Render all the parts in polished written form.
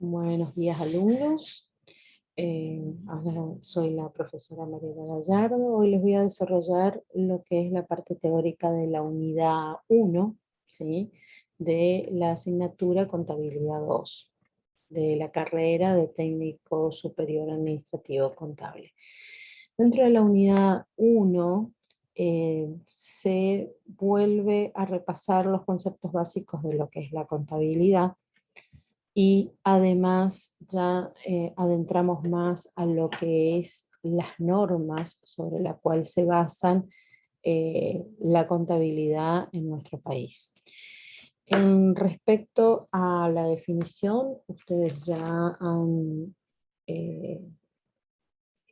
Buenos días, alumnos. Ahora soy la profesora Mariela Gallardo. Hoy les voy a desarrollar lo que es la parte teórica de la unidad 1, ¿sí? De la asignatura Contabilidad 2, de la carrera de Técnico Superior Administrativo Contable. Dentro de la unidad 1 se vuelve a repasar los conceptos básicos de lo que es la contabilidad. Y además ya adentramos más a lo que es las normas sobre las cuales se basan la contabilidad en nuestro país. En respecto a la definición, ustedes ya han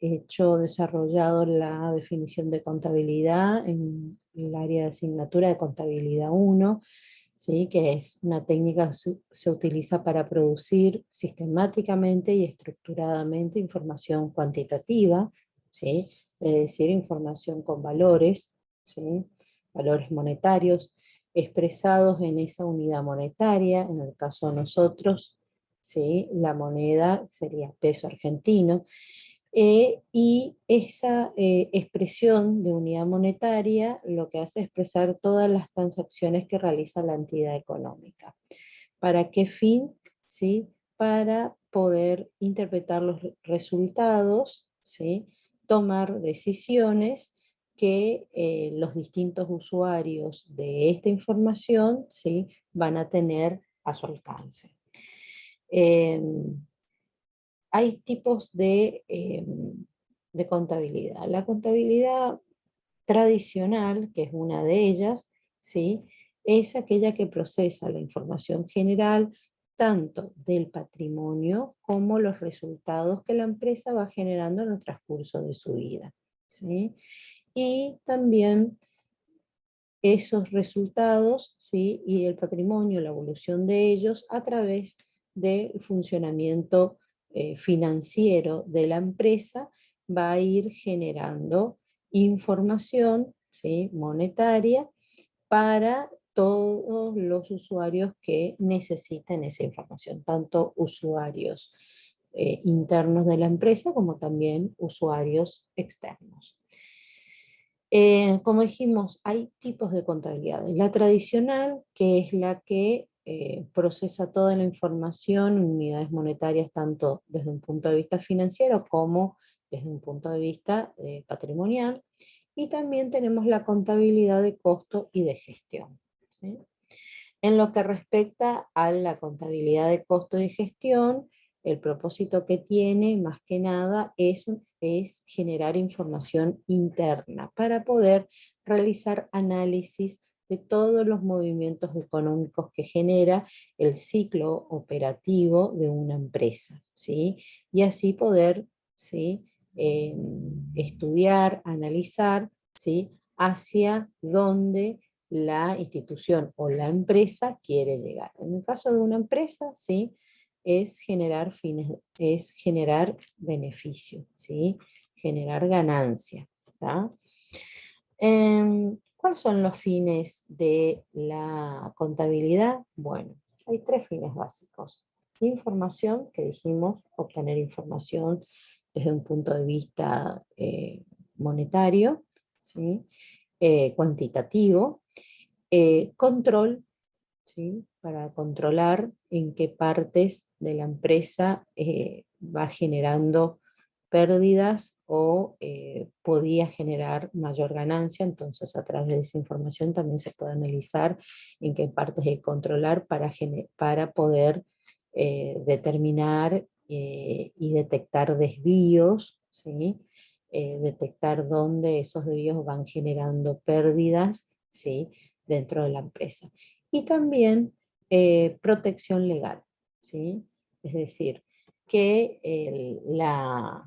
desarrollado la definición de contabilidad en el área de asignatura de contabilidad 1, ¿sí? Que es una técnica que se utiliza para producir sistemáticamente y estructuradamente información cuantitativa, ¿sí? Es decir, información con valores, ¿sí? Valores monetarios expresados en esa unidad monetaria. En el caso de nosotros, ¿sí? La moneda sería peso argentino. Y esa expresión de unidad monetaria lo que hace es expresar todas las transacciones que realiza la entidad económica. ¿Para qué fin? ¿Sí? Para poder interpretar los resultados, ¿sí? Tomar decisiones que los distintos usuarios de esta información, ¿sí? Van a tener a su alcance. Hay tipos de contabilidad. La contabilidad tradicional, que es una de ellas, ¿sí? Es aquella que procesa la información general tanto del patrimonio como los resultados que la empresa va generando en el transcurso de su vida, ¿sí? Y también esos resultados, ¿sí? Y el patrimonio, la evolución de ellos a través del funcionamiento financiero de la empresa, va a ir generando información, ¿sí? Monetaria para todos los usuarios que necesiten esa información, tanto usuarios internos de la empresa como también usuarios externos. Como dijimos, hay tipos de contabilidad. La tradicional, que es la que procesa toda la información en unidades monetarias, tanto desde un punto de vista financiero como desde un punto de vista patrimonial. Y también tenemos la contabilidad de costo y de gestión, ¿sí? En lo que respecta a la contabilidad de costo y gestión, el propósito que tiene, más que nada, es generar información interna para poder realizar análisis de todos los movimientos económicos que genera el ciclo operativo de una empresa, ¿sí? Y así poder, ¿sí? Estudiar, analizar, ¿sí? Hacia dónde la institución o la empresa quiere llegar. En el caso de una empresa, ¿sí? Es generar beneficio, ¿sí? Generar ganancia, ¿tá? ¿Cuáles son los fines de la contabilidad? Bueno, hay 3 fines básicos. Información, que dijimos, obtener información desde un punto de vista monetario, ¿sí? Cuantitativo. Control, ¿sí? Para controlar en qué partes de la empresa va generando pérdidas o podía generar mayor ganancia. Entonces, a través de esa información también se puede analizar en qué partes hay que controlar para poder determinar y detectar desvíos, ¿sí? Detectar dónde esos desvíos van generando pérdidas, ¿sí? Dentro de la empresa. Y también protección legal, ¿sí? Es decir, que la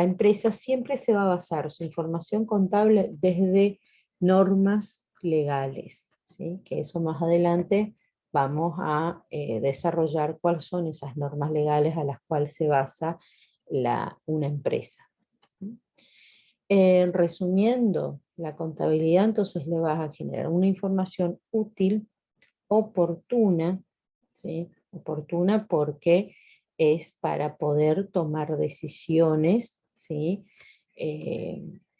empresa siempre se va a basar su información contable desde normas legales, ¿sí? Que eso más adelante vamos a desarrollar cuáles son esas normas legales a las cuales se basa una empresa. Resumiendo, la contabilidad entonces le vas a generar una información útil, oportuna, ¿sí? oportuna porque es para poder tomar decisiones, ¿sí?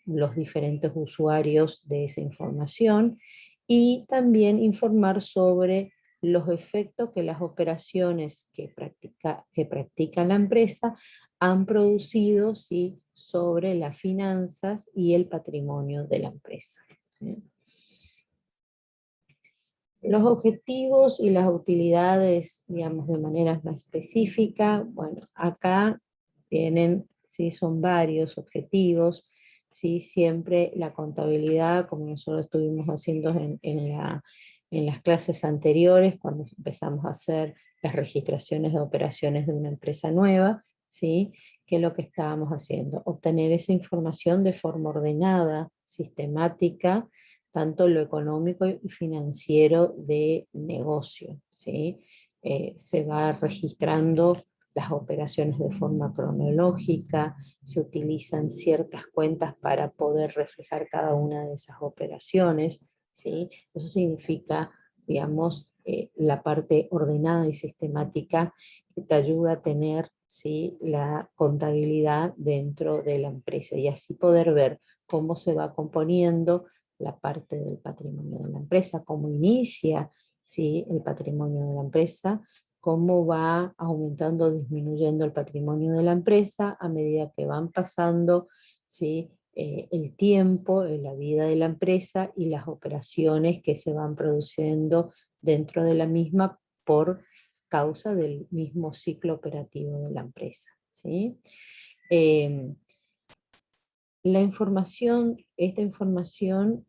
Los diferentes usuarios de esa información, y también informar sobre los efectos que las operaciones que practica la empresa han producido, ¿sí?, sobre las finanzas y el patrimonio de la empresa, ¿sí? Los objetivos y las utilidades, digamos, de manera más específica, bueno, acá tienen, sí, son varios objetivos, sí, siempre la contabilidad, como nosotros estuvimos haciendo en las clases anteriores, cuando empezamos a hacer las registraciones de operaciones de una empresa nueva, sí, ¿qué es lo que estábamos haciendo? Obtener esa información de forma ordenada, sistemática, tanto lo económico y financiero de negocio, ¿sí? Se va registrando las operaciones de forma cronológica, se utilizan ciertas cuentas para poder reflejar cada una de esas operaciones, ¿sí? Eso significa, digamos, la parte ordenada y sistemática que te ayuda a tener, ¿sí?, la contabilidad dentro de la empresa, y así poder ver cómo se va componiendo la parte del patrimonio de la empresa, cómo inicia, ¿sí?, el patrimonio de la empresa, cómo va aumentando o disminuyendo el patrimonio de la empresa a medida que van pasando, ¿sí?, el tiempo, la vida de la empresa y las operaciones que se van produciendo dentro de la misma por causa del mismo ciclo operativo de la empresa, ¿sí? La información, esta información,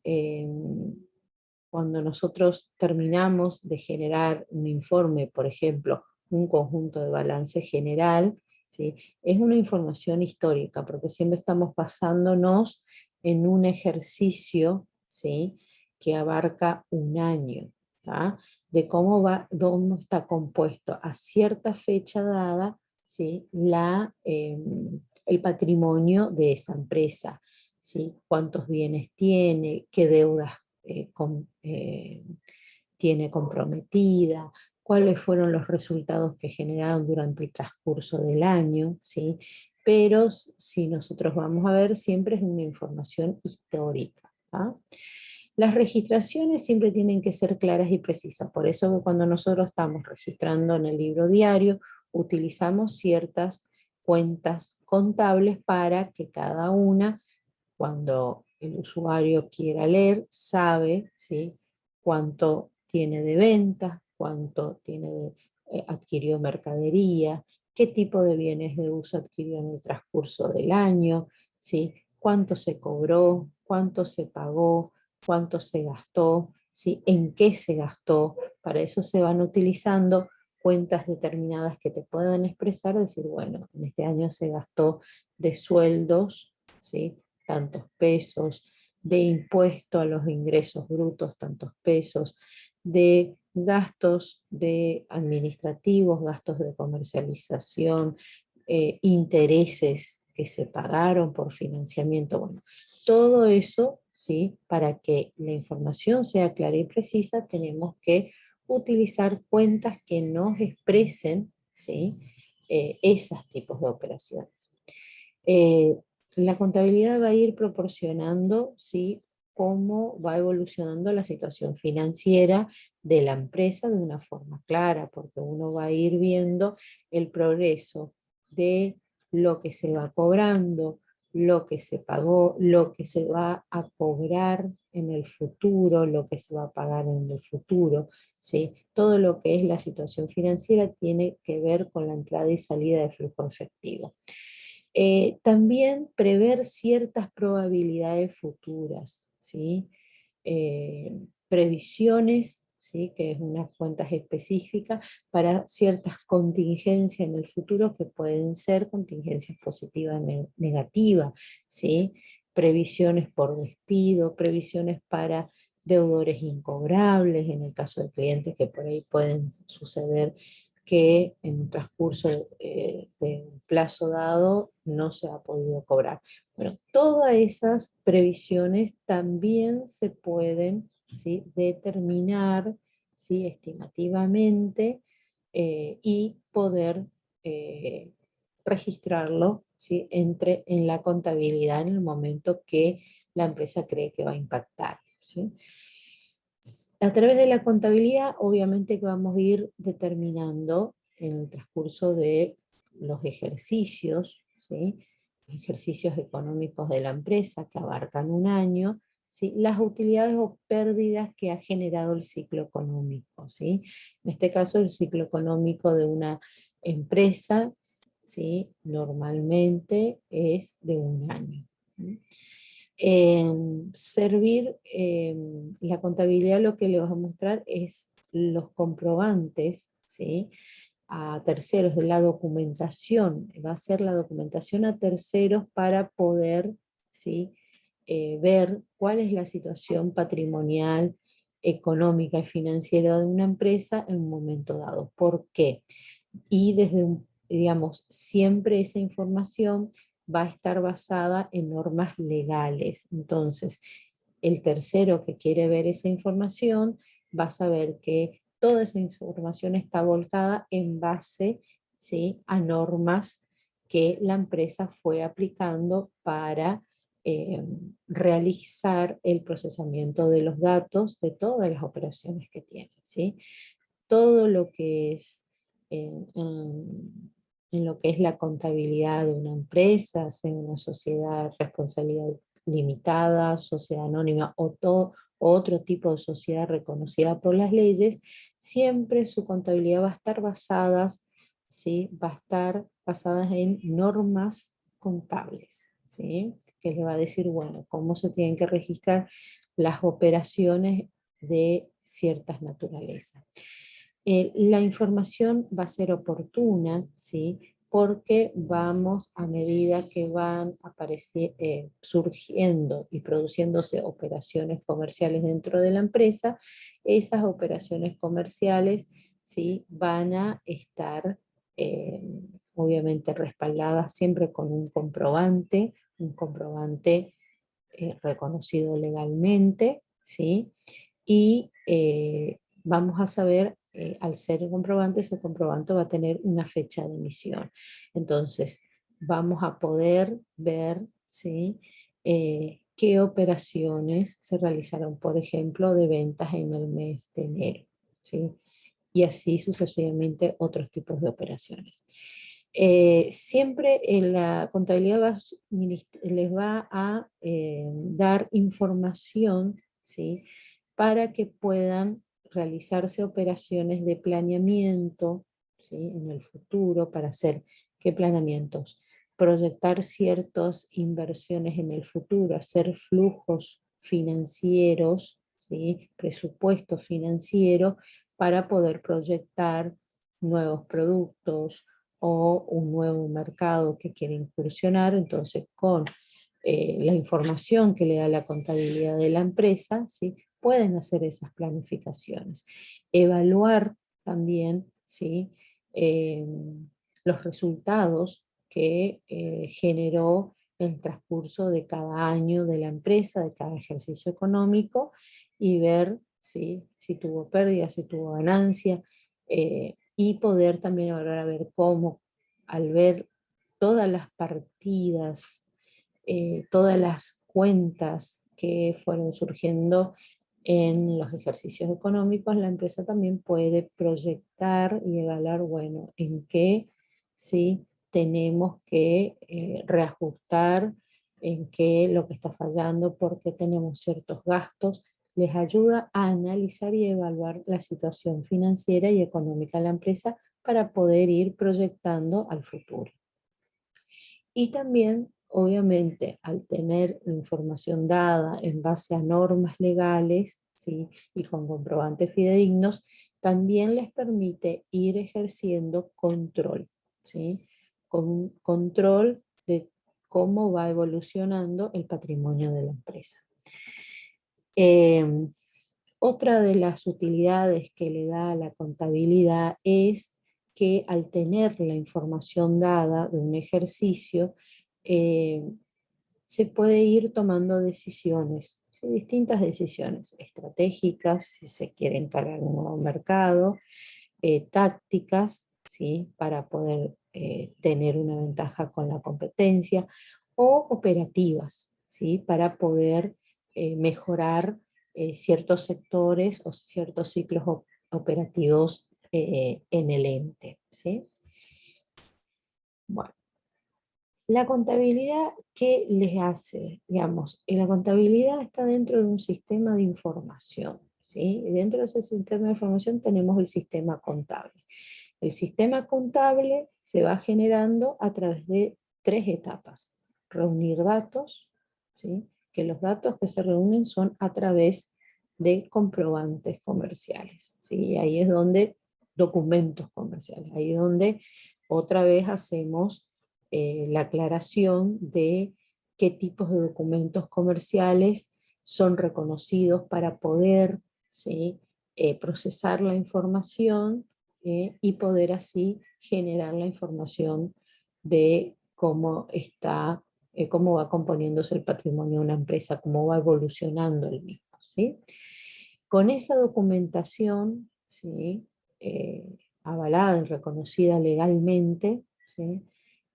cuando nosotros terminamos de generar un informe, por ejemplo, un conjunto de balance general, ¿sí?, es una información histórica, porque siempre estamos basándonos en un ejercicio, ¿sí?, que abarca un año, ¿tá?, de cómo está compuesto a cierta fecha dada, ¿sí?, el patrimonio de esa empresa, ¿sí?, cuántos bienes tiene, qué deudas tiene comprometida, cuáles fueron los resultados que generaron durante el transcurso del año, ¿sí? Pero si nosotros vamos a ver, siempre es una información histórica, ¿tá? Las registraciones siempre tienen que ser claras y precisas, por eso cuando nosotros estamos registrando en el libro diario, utilizamos ciertas cuentas contables para que cada una, cuando el usuario quiera leer, sabe, ¿sí?, cuánto tiene de ventas, cuánto tiene adquirió mercadería, qué tipo de bienes de uso adquirió en el transcurso del año, ¿sí?, cuánto se cobró, cuánto se pagó, cuánto se gastó, ¿sí?, en qué se gastó. Para eso se van utilizando cuentas determinadas que te puedan expresar, decir, bueno, en este año se gastó de sueldos, ¿sí?, tantos pesos, de impuesto a los ingresos brutos, tantos pesos, de gastos de administrativos, gastos de comercialización, intereses que se pagaron por financiamiento, bueno, todo eso, ¿sí?, para que la información sea clara y precisa, tenemos que utilizar cuentas que nos expresen, ¿sí?, esos tipos de operaciones. Eh, la contabilidad va a ir proporcionando, ¿sí?, cómo va evolucionando la situación financiera de la empresa de una forma clara, porque uno va a ir viendo el progreso de lo que se va cobrando, lo que se pagó, lo que se va a cobrar en el futuro, lo que se va a pagar en el futuro, ¿sí? Todo lo que es la situación financiera tiene que ver con la entrada y salida de flujo efectivo. También prever ciertas probabilidades futuras, ¿sí? Previsiones, ¿sí?, que es unas cuentas específicas para ciertas contingencias en el futuro que pueden ser contingencias positivas o negativas, ¿sí? Previsiones por despido, previsiones para deudores incobrables, en el caso de clientes que por ahí pueden suceder que en un transcurso de un plazo dado no se ha podido cobrar. Bueno, todas esas previsiones también se pueden, ¿sí?, determinar, ¿sí?, estimativamente, y poder registrarlo, ¿sí? Entre en la contabilidad en el momento que la empresa cree que va a impactar, ¿sí? A través de la contabilidad, obviamente que vamos a ir determinando en el transcurso de los ejercicios, ¿sí? Ejercicios económicos de la empresa que abarcan un año, ¿sí? Las utilidades o pérdidas que ha generado el ciclo económico, ¿sí? En este caso, el ciclo económico de una empresa, ¿sí? Normalmente es de un año. Servir la contabilidad, lo que le vas a mostrar es los comprobantes, ¿sí? A terceros de la documentación, va a ser la documentación a terceros para poder, ¿sí? Ver cuál es la situación patrimonial, económica y financiera de una empresa en un momento dado. ¿Por qué? Y desde digamos, siempre esa información va a estar basada en normas legales. Entonces, el tercero que quiere ver esa información va a saber que toda esa información está volcada en base, ¿sí? A normas que la empresa fue aplicando para realizar el procesamiento de los datos de todas las operaciones que tiene, ¿sí? Todo lo que es en lo que es la contabilidad de una empresa, sea una sociedad de responsabilidad limitada, sociedad anónima o otro tipo de sociedad reconocida por las leyes, siempre su contabilidad va a estar basada, ¿sí? Va a estar basada en normas contables, ¿sí? Que le va a decir, bueno, cómo se tienen que registrar las operaciones de ciertas naturalezas. La información va a ser oportuna, ¿sí? Porque vamos, a medida que van surgiendo y produciéndose operaciones comerciales dentro de la empresa, esas operaciones comerciales, ¿sí? Van a estar obviamente respaldadas siempre con un comprobante reconocido legalmente, ¿sí? Y vamos a saber, al ser un comprobante, ese comprobante va a tener una fecha de emisión. Entonces, vamos a poder ver, ¿sí? Qué operaciones se realizaron, por ejemplo, de ventas en el mes de enero, ¿sí? Y así sucesivamente otros tipos de operaciones. Siempre en la contabilidad les va a dar información, ¿sí? Para que puedan realizarse operaciones de planeamiento, ¿sí? En el futuro, para hacer qué planeamientos, proyectar ciertas inversiones en el futuro, hacer flujos financieros, ¿sí? Presupuesto financiero para poder proyectar nuevos productos o un nuevo mercado que quiere incursionar. Entonces, con la información que le da la contabilidad de la empresa, ¿sí? Pueden hacer esas planificaciones. Evaluar también, ¿sí? Eh, los resultados que generó el transcurso de cada año de la empresa, de cada ejercicio económico, y ver, ¿sí? Si tuvo pérdida, si tuvo ganancia, y poder también evaluar a ver cómo, al ver todas las partidas, todas las cuentas que fueron surgiendo en los ejercicios económicos, la empresa también puede proyectar y evaluar, bueno, en qué sí tenemos que reajustar, en qué lo que está fallando, por qué tenemos ciertos gastos. Les ayuda a analizar y evaluar la situación financiera y económica de la empresa para poder ir proyectando al futuro. Y también, obviamente, al tener información dada en base a normas legales, ¿sí? Y con comprobantes fidedignos, también les permite ir ejerciendo control, ¿sí? Con control de cómo va evolucionando el patrimonio de la empresa. Otra de las utilidades que le da a la contabilidad es que al tener la información dada de un ejercicio, se puede ir tomando decisiones, ¿sí? Distintas decisiones estratégicas, si se quiere encarar un nuevo mercado, tácticas, ¿sí? Para poder tener una ventaja con la competencia, o operativas, ¿sí? Para poder mejorar ciertos sectores o ciertos ciclos operativos en el ente, ¿sí? Bueno, la contabilidad, ¿qué les hace? Digamos, la contabilidad está dentro de un sistema de información, ¿sí? Y dentro de ese sistema de información tenemos el sistema contable. El sistema contable se va generando a través de 3 etapas. Reunir datos, ¿sí? Que los datos que se reúnen son a través de comprobantes comerciales, ¿sí? Y ahí es donde, documentos comerciales, ahí es donde otra vez hacemos la aclaración de qué tipos de documentos comerciales son reconocidos para poder, ¿sí? Procesar la información y poder así generar la información de cómo está, cómo va componiéndose el patrimonio de una empresa, cómo va evolucionando el mismo, ¿sí? Con esa documentación, ¿sí? Avalada y reconocida legalmente, ¿sí?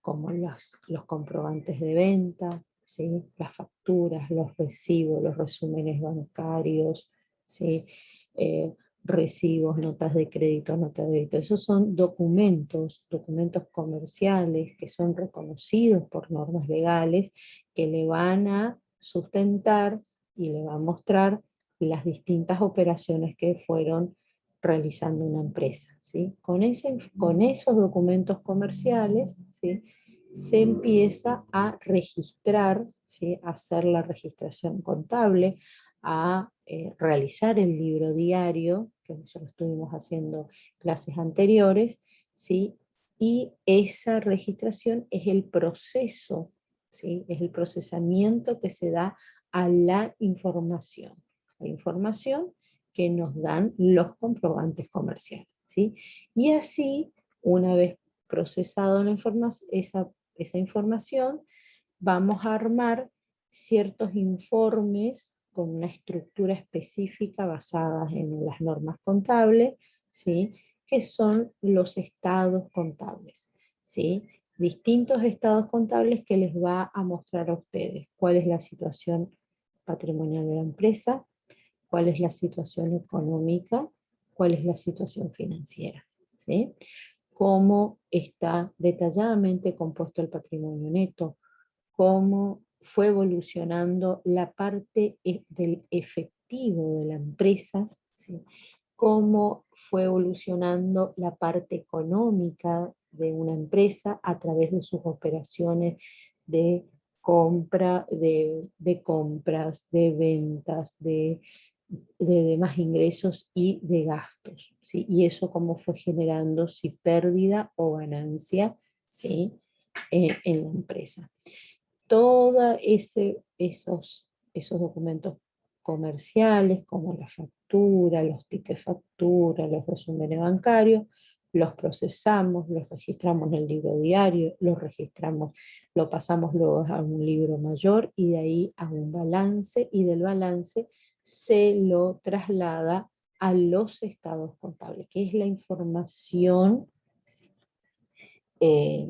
Como los comprobantes de venta, ¿sí? Las facturas, los recibos, los resúmenes bancarios, ¿sí? Eh, recibos, notas de crédito, notas de débito. Esos son documentos comerciales que son reconocidos por normas legales que le van a sustentar y le van a mostrar las distintas operaciones que fueron realizando una empresa, ¿sí? Con esos documentos comerciales, ¿sí? Se empieza a registrar, ¿sí? A hacer la registración contable, a realizar el libro diario, que nosotros estuvimos haciendo clases anteriores, ¿sí? Y esa registración es el proceso, ¿sí? Es el procesamiento que se da a la información que nos dan los comprobantes comerciales, ¿sí? Y así, una vez procesado esa información, vamos a armar ciertos informes con una estructura específica basada en las normas contables, ¿sí? Que son los estados contables, ¿sí? Distintos estados contables que les va a mostrar a ustedes cuál es la situación patrimonial de la empresa, cuál es la situación económica, cuál es la situación financiera, ¿sí? Cómo está detalladamente compuesto el patrimonio neto, cómo fue evolucionando la parte del efectivo de la empresa, ¿sí? Cómo fue evolucionando la parte económica de una empresa a través de sus operaciones de compra, de compras, de ventas, de demás ingresos y de gastos, ¿sí? Y eso cómo fue generando si pérdida o ganancia, ¿sí? En la empresa. Todos esos documentos comerciales, como la factura, los tickets factura, los resúmenes bancarios, los procesamos, los registramos en el libro diario, los registramos, lo pasamos luego a un libro mayor y de ahí a un balance, y del balance se lo traslada a los estados contables, que es la información eh,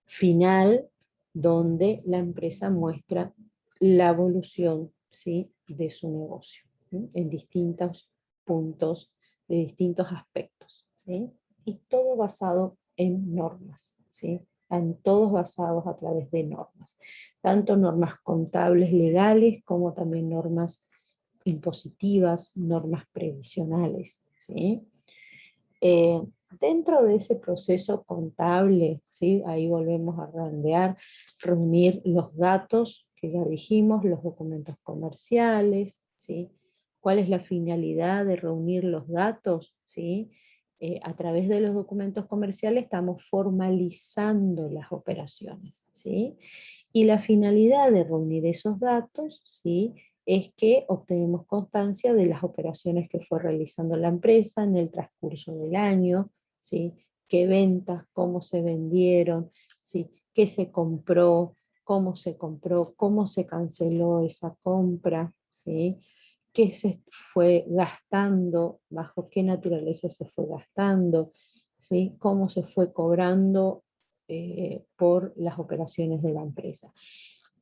final donde la empresa muestra la evolución, ¿sí? De su negocio, ¿sí? En distintos puntos, de distintos aspectos, ¿sí? Y todo basado en normas, ¿sí? Están todos basados a través de normas, tanto normas contables legales como también normas impositivas, normas previsionales, ¿sí? Eh, Dentro de ese proceso contable, ¿sí? Ahí volvemos a redondear, reunir los datos que ya dijimos, los documentos comerciales, ¿sí? ¿Cuál es la finalidad de reunir los datos? ¿Sí? A través de los documentos comerciales estamos formalizando las operaciones, ¿sí? Y la finalidad de reunir esos datos, ¿sí? Es que obtenemos constancia de las operaciones que fue realizando la empresa en el transcurso del año, ¿sí? Qué ventas, cómo se vendieron, ¿sí? Qué se compró, cómo se canceló esa compra, ¿sí? qué se fue gastando, bajo qué naturaleza se fue gastando, ¿sí? Cómo se fue cobrando por las operaciones de la empresa.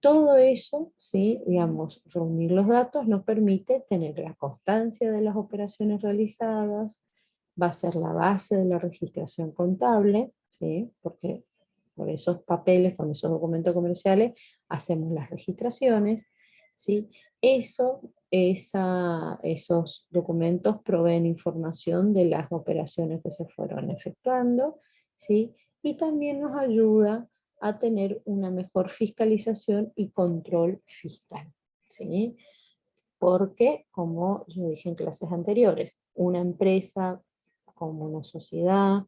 Todo eso, ¿sí? Digamos, reunir los datos nos permite tener la constancia de las operaciones realizadas, va a ser la base de la registración contable, ¿sí? Porque por esos papeles, con esos documentos comerciales, hacemos las registraciones, ¿sí? Esos documentos proveen información de las operaciones que se fueron efectuando, ¿sí? Y también nos ayuda a tener una mejor fiscalización y control fiscal, ¿sí? Porque, como yo dije en clases anteriores, una empresa como una sociedad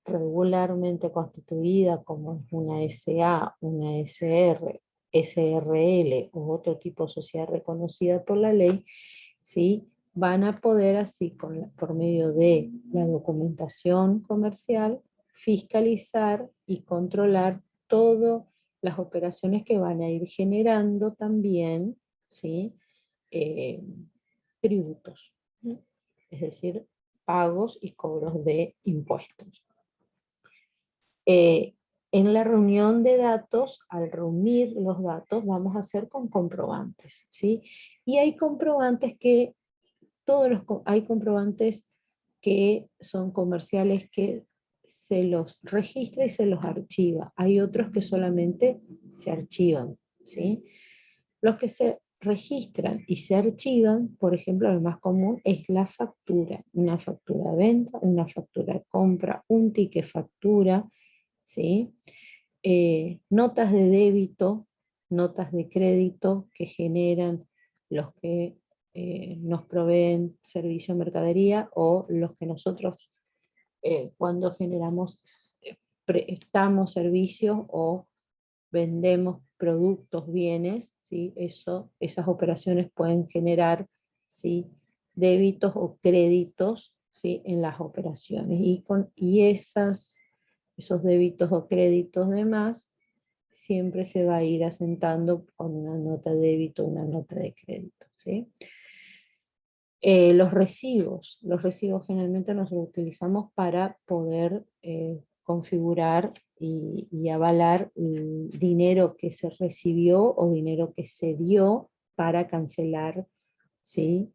regularmente constituida como una SA, una SR, SRL o otro tipo de sociedad reconocida por la ley, ¿sí? Van a poder así, por medio de la documentación comercial, fiscalizar y controlar todas las operaciones que van a ir generando también, ¿sí? eh, tributos, ¿no? Es decir, pagos y cobros de impuestos. En la reunión de datos, al reunir los datos, vamos a hacer con comprobantes, ¿sí? Y hay comprobantes que, hay comprobantes que son comerciales que se los registra y se los archiva. Hay otros que solamente se archivan, ¿sí? Los que se registran y se archivan, por ejemplo, el más común es la factura, una factura de venta, una factura de compra, un ticket factura, ¿sí? Notas de débito, notas de crédito que generan los que nos proveen servicio de mercadería o los que nosotros cuando generamos, prestamos servicios o vendemos productos, bienes, ¿sí? Esas operaciones pueden generar, ¿sí? Débitos o créditos, ¿sí? En las operaciones. Esos débitos o créditos de más siempre se va a ir asentando con una nota de débito, una nota de crédito, ¿sí? Los recibos generalmente los utilizamos para poder configurar y avalar el dinero que se recibió o dinero que se dio para cancelar, ¿sí?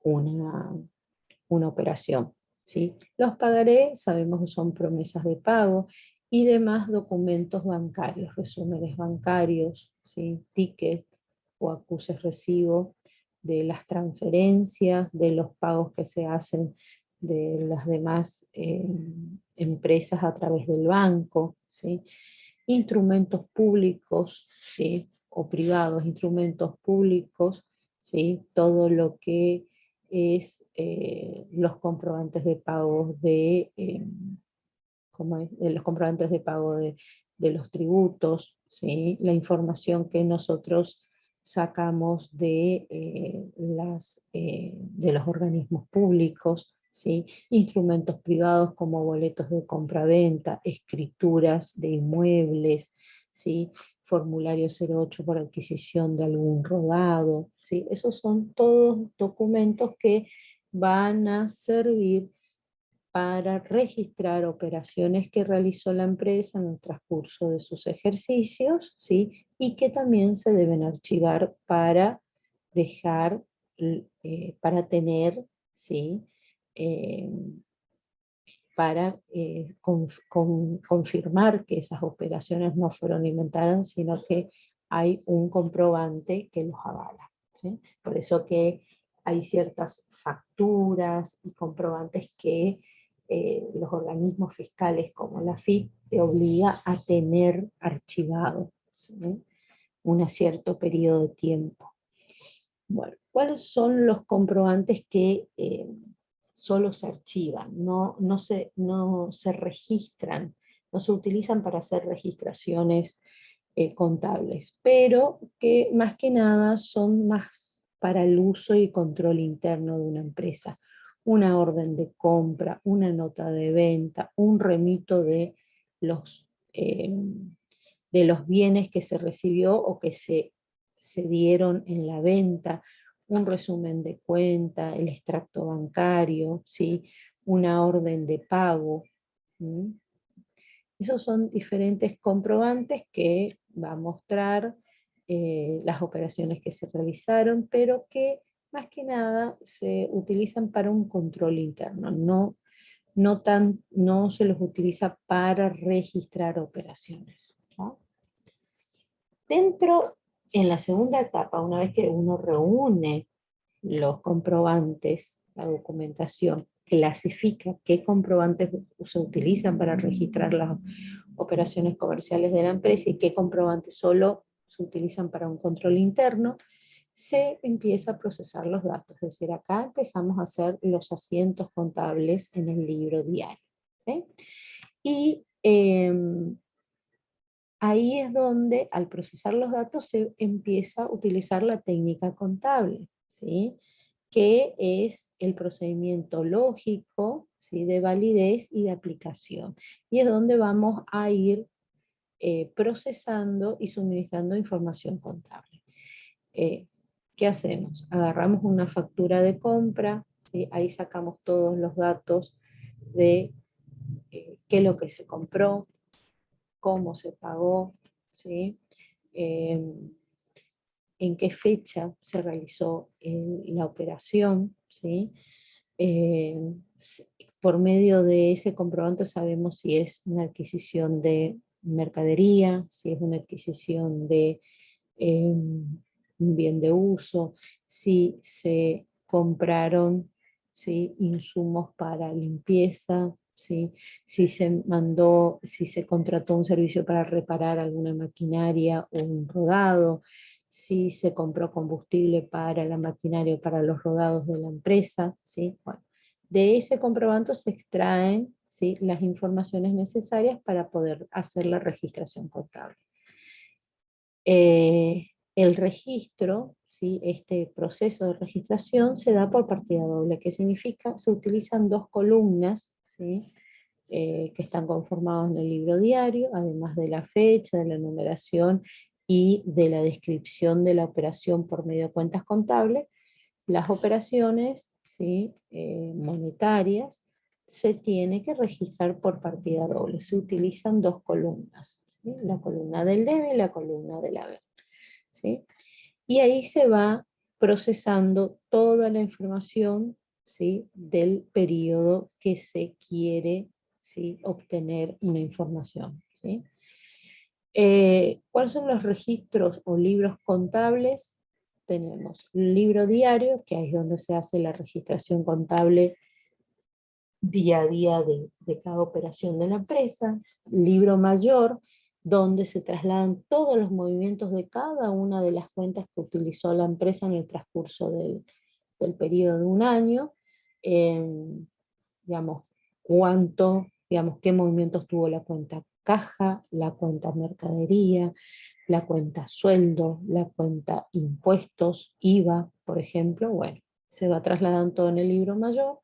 Una operación, ¿sí? Los pagaré, sabemos que son promesas de pago y demás documentos bancarios, resúmenes bancarios, ¿sí? Tickets o acuses recibo de las transferencias, de los pagos que se hacen de las demás empresas a través del banco, ¿sí? Instrumentos públicos, ¿sí? O privados, instrumentos públicos, ¿sí? Todo lo que es los comprobantes de pago de los comprobantes de pago de los tributos, ¿sí? La información que nosotros sacamos de los organismos públicos, ¿sí? Instrumentos privados como boletos de compra-venta, escrituras de inmuebles, ¿sí? Formulario 08 por adquisición de algún rodado, ¿sí? Esos son todos documentos que van a servir para registrar operaciones que realizó la empresa en el transcurso de sus ejercicios, ¿sí? Y que también se deben archivar para dejar, para tener, ¿sí? Eh, para confirmar que esas operaciones no fueron inventadas, sino que hay un comprobante que los avala, ¿sí? Por eso que hay ciertas facturas y comprobantes que los organismos fiscales como la FIT te obliga a tener archivado, ¿sí? Un cierto periodo de tiempo. Bueno, ¿cuáles son los comprobantes que solo se archivan, no se registran, no se utilizan para hacer registraciones contables, pero que más que nada son más para el uso y control interno de una empresa? Una orden de compra, una nota de venta, un remito los, eh, de los bienes que se recibió o que se dieron en la venta, un resumen de cuenta, el extracto bancario, ¿sí? Una orden de pago. ¿Mm? Esos son diferentes comprobantes que va a mostrar las operaciones que se realizaron, pero que más que nada se utilizan para un control interno, no se los utiliza para registrar operaciones, ¿no? Dentro, en la segunda etapa, una vez que uno reúne los comprobantes, la documentación, clasifica qué comprobantes se utilizan para registrar las operaciones comerciales de la empresa y qué comprobantes solo se utilizan para un control interno, se empieza a procesar los datos. Es decir, acá empezamos a hacer los asientos contables en el libro diario. ¿Okay? Y ahí es donde, al procesar los datos, se empieza a utilizar la técnica contable, ¿sí? Que es el procedimiento lógico, ¿sí? De validez y de aplicación. Y es donde vamos a ir procesando y suministrando información contable. ¿Qué hacemos? Agarramos una factura de compra, ¿sí? Ahí sacamos todos los datos de qué es lo que se compró, cómo se pagó, ¿sí? En qué fecha se realizó la operación, ¿sí? Eh, por medio de ese comprobante sabemos si es una adquisición de mercadería, si es una adquisición de un bien de uso, si se compraron, ¿sí? Insumos para limpieza, ¿sí? Si se contrató un servicio para reparar alguna maquinaria o un rodado, si se compró combustible para la maquinaria o para los rodados de la empresa, ¿sí? Bueno, de ese comprobante se extraen, ¿sí? Las informaciones necesarias para poder hacer la registración contable. El registro, ¿sí? Este proceso de registración se da por partida doble, que significa se utilizan dos columnas, ¿sí? Que están conformadas en el libro diario, además de la fecha, de la numeración y de la descripción de la operación por medio de cuentas contables. Las operaciones, ¿sí? Monetarias se tiene que registrar por partida doble. Se utilizan dos columnas, ¿sí? La columna del debe y la columna del haber, ¿sí? Y ahí se va procesando toda la información, ¿sí? Del periodo que se quiere, ¿sí? Obtener una información, ¿sí? ¿Cuáles son los registros o libros contables? Tenemos el libro diario, que ahí es donde se hace la registración contable día a día de cada operación de la empresa. Libro mayor, donde se trasladan todos los movimientos de cada una de las cuentas que utilizó la empresa en el transcurso del periodo de un año. Digamos, digamos, qué movimientos tuvo la cuenta caja, la cuenta mercadería, la cuenta sueldo, la cuenta impuestos, IVA, por ejemplo. Bueno, se va trasladando todo en el libro mayor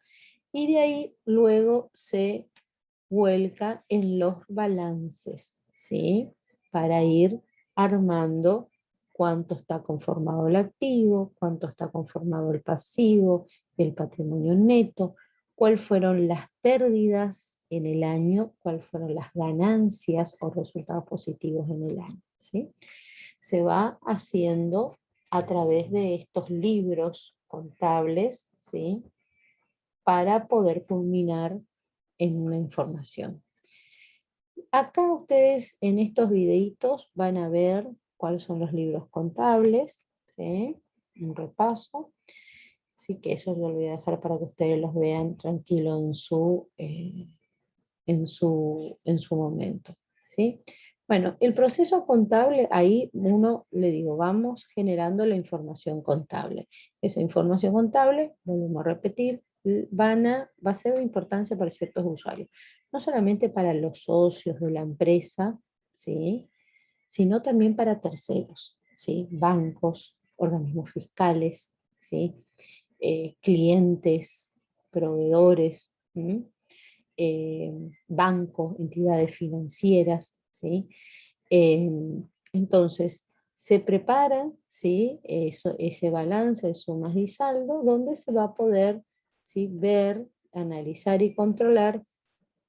y de ahí luego se vuelca en los balances, ¿sí? Para ir armando cuánto está conformado el activo, cuánto está conformado el pasivo, el patrimonio neto, cuáles fueron las pérdidas en el año, cuáles fueron las ganancias o resultados positivos en el año, ¿sí? Se va haciendo a través de estos libros contables, ¿sí? Para poder culminar en una información. Acá ustedes en estos videitos van a ver cuáles son los libros contables, ¿sí? Un repaso. Así que eso yo lo voy a dejar para que ustedes los vean tranquilo en su momento, ¿sí? Bueno, el proceso contable, ahí uno le digo, vamos generando la información contable. Esa información contable, volvemos a repetir, va a ser de importancia para ciertos usuarios. No solamente para los socios de la empresa, ¿sí? Sino también para terceros, ¿sí? Bancos, organismos fiscales, ¿sí? Clientes, proveedores, ¿sí? Bancos, entidades financieras, ¿sí? Entonces, se prepara, ¿sí? Ese balance de sumas y saldo, donde se va a poder, ¿sí?, ver, analizar y controlar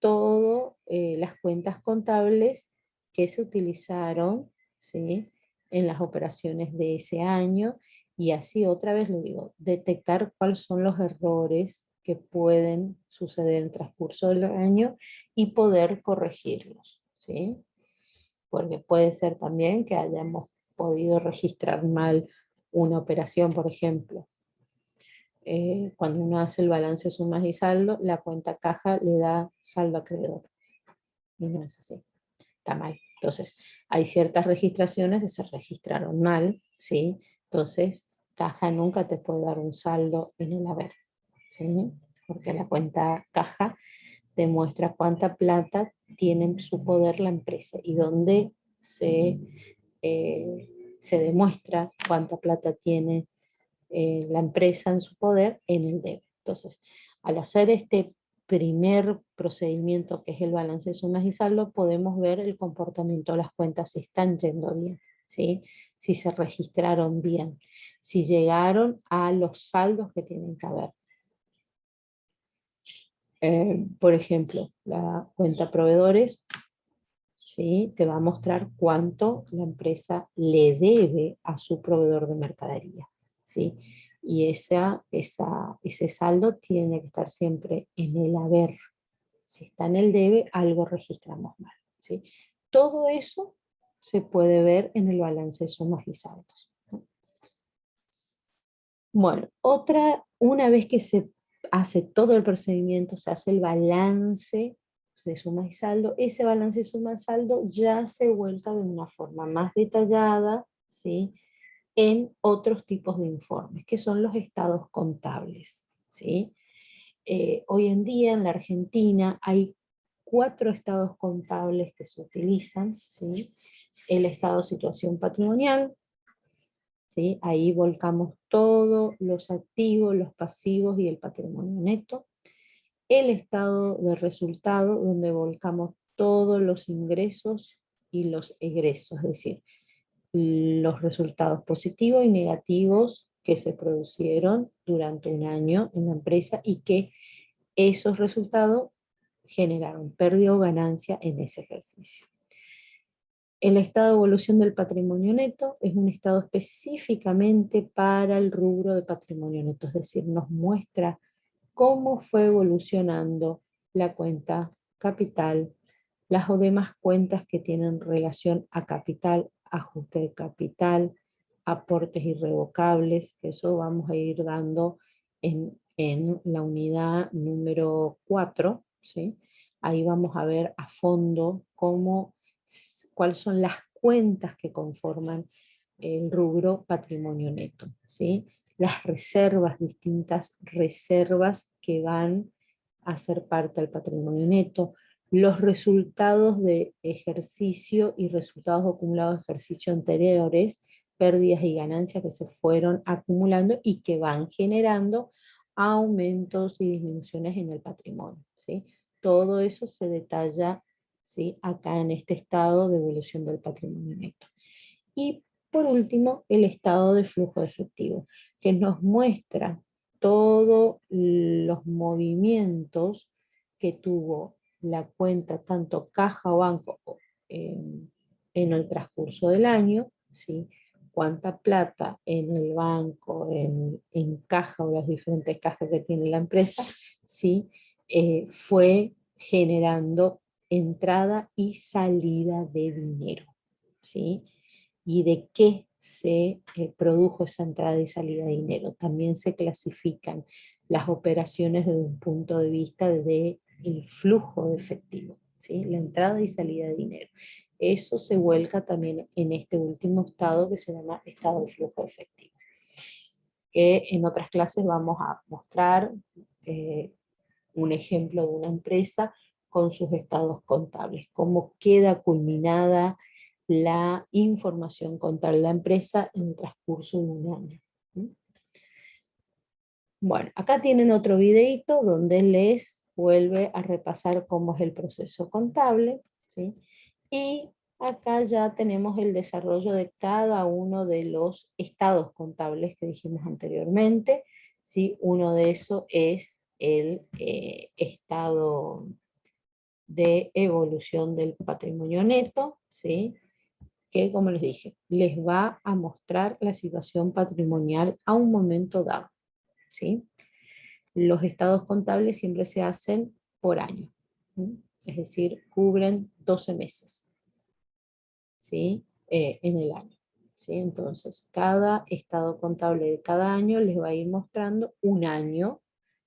todas las cuentas contables que se utilizaron, ¿sí?, en las operaciones de ese año, y así otra vez lo digo, detectar cuáles son los errores que pueden suceder en el transcurso del año y poder corregirlos, ¿sí? Porque puede ser también que hayamos podido registrar mal una operación, por ejemplo. Cuando uno hace el balance de sumas y saldo, la cuenta caja le da saldo acreedor. Y no es así, está mal. Entonces, hay ciertas registraciones que se registraron mal, ¿sí? Entonces, caja nunca te puede dar un saldo en el haber, ¿sí? Porque la cuenta caja demuestra cuánta plata tiene en su poder la empresa y dónde se demuestra cuánta plata tiene la empresa en su poder en el debe. Entonces, al hacer este primer procedimiento, que es el balance de sumas y saldos, podemos ver el comportamiento de las cuentas, si están yendo bien, ¿sí? Si se registraron bien, si llegaron a los saldos que tienen que haber. Por ejemplo, la cuenta proveedores, ¿sí?, te va a mostrar cuánto la empresa le debe a su proveedor de mercadería, ¿sí? Y ese saldo tiene que estar siempre en el haber. Si está en el debe, algo registramos mal, ¿sí? Todo eso se puede ver en el balance de sumas y saldos, ¿no? Bueno, una vez que se hace todo el procedimiento, se hace el balance de suma y saldo, ese balance de suma y saldo ya se vuelca de una forma más detallada, ¿sí?, en otros tipos de informes, que son los estados contables, ¿sí? Hoy en día en la Argentina hay 4 estados contables que se utilizan, ¿sí? El estado de situación patrimonial, ¿sí? Ahí volcamos todos los activos, los pasivos y el patrimonio neto. El estado de resultado, donde volcamos todos los ingresos y los egresos, es decir, los resultados positivos y negativos que se produjeron durante un año en la empresa y que esos resultados generaron pérdida o ganancia en ese ejercicio. El estado de evolución del patrimonio neto es un estado específicamente para el rubro de patrimonio neto, es decir, nos muestra cómo fue evolucionando la cuenta capital, las o demás cuentas que tienen relación a capital, ajuste de capital, aportes irrevocables, que eso vamos a ir dando en la unidad número 4, ¿sí? Ahí vamos a ver a fondo cuáles son las cuentas que conforman el rubro patrimonio neto, ¿sí? Las reservas, distintas reservas que van a ser parte del patrimonio neto, los resultados de ejercicio y resultados acumulados de ejercicio anteriores, pérdidas y ganancias que se fueron acumulando y que van generando aumentos y disminuciones en el patrimonio, ¿sí? Todo eso se detalla, ¿sí?, acá en este estado de evolución del patrimonio neto. Y por último, el estado de flujo de efectivo, que nos muestra todos los movimientos que tuvo la cuenta, tanto caja o banco, en el transcurso del año, ¿sí? Cuánta plata en el banco, en caja o las diferentes cajas que tiene la empresa, ¿sí?, fue generando entrada y salida de dinero, ¿sí? Y de qué se produjo esa entrada y salida de dinero. También se clasifican las operaciones desde un punto de vista del flujo de efectivo, ¿sí?, la entrada y salida de dinero. Eso se vuelca también en este último estado que se llama estado de flujo efectivo, que en otras clases vamos a mostrar un ejemplo de una empresa con sus estados contables, cómo queda culminada la información contable de la empresa en el transcurso de un año. Bueno, acá tienen otro videito donde les vuelve a repasar cómo es el proceso contable, ¿sí? Y acá ya tenemos el desarrollo de cada uno de los estados contables que dijimos anteriormente, ¿sí? Uno de esos es el estado de evolución del patrimonio neto, ¿sí? Que, como les dije, les va a mostrar la situación patrimonial a un momento dado, ¿sí? Los estados contables siempre se hacen por año, ¿sí? Es decir, cubren 12 meses, ¿sí? En el año, ¿sí? Entonces, cada estado contable de cada año les va a ir mostrando un año,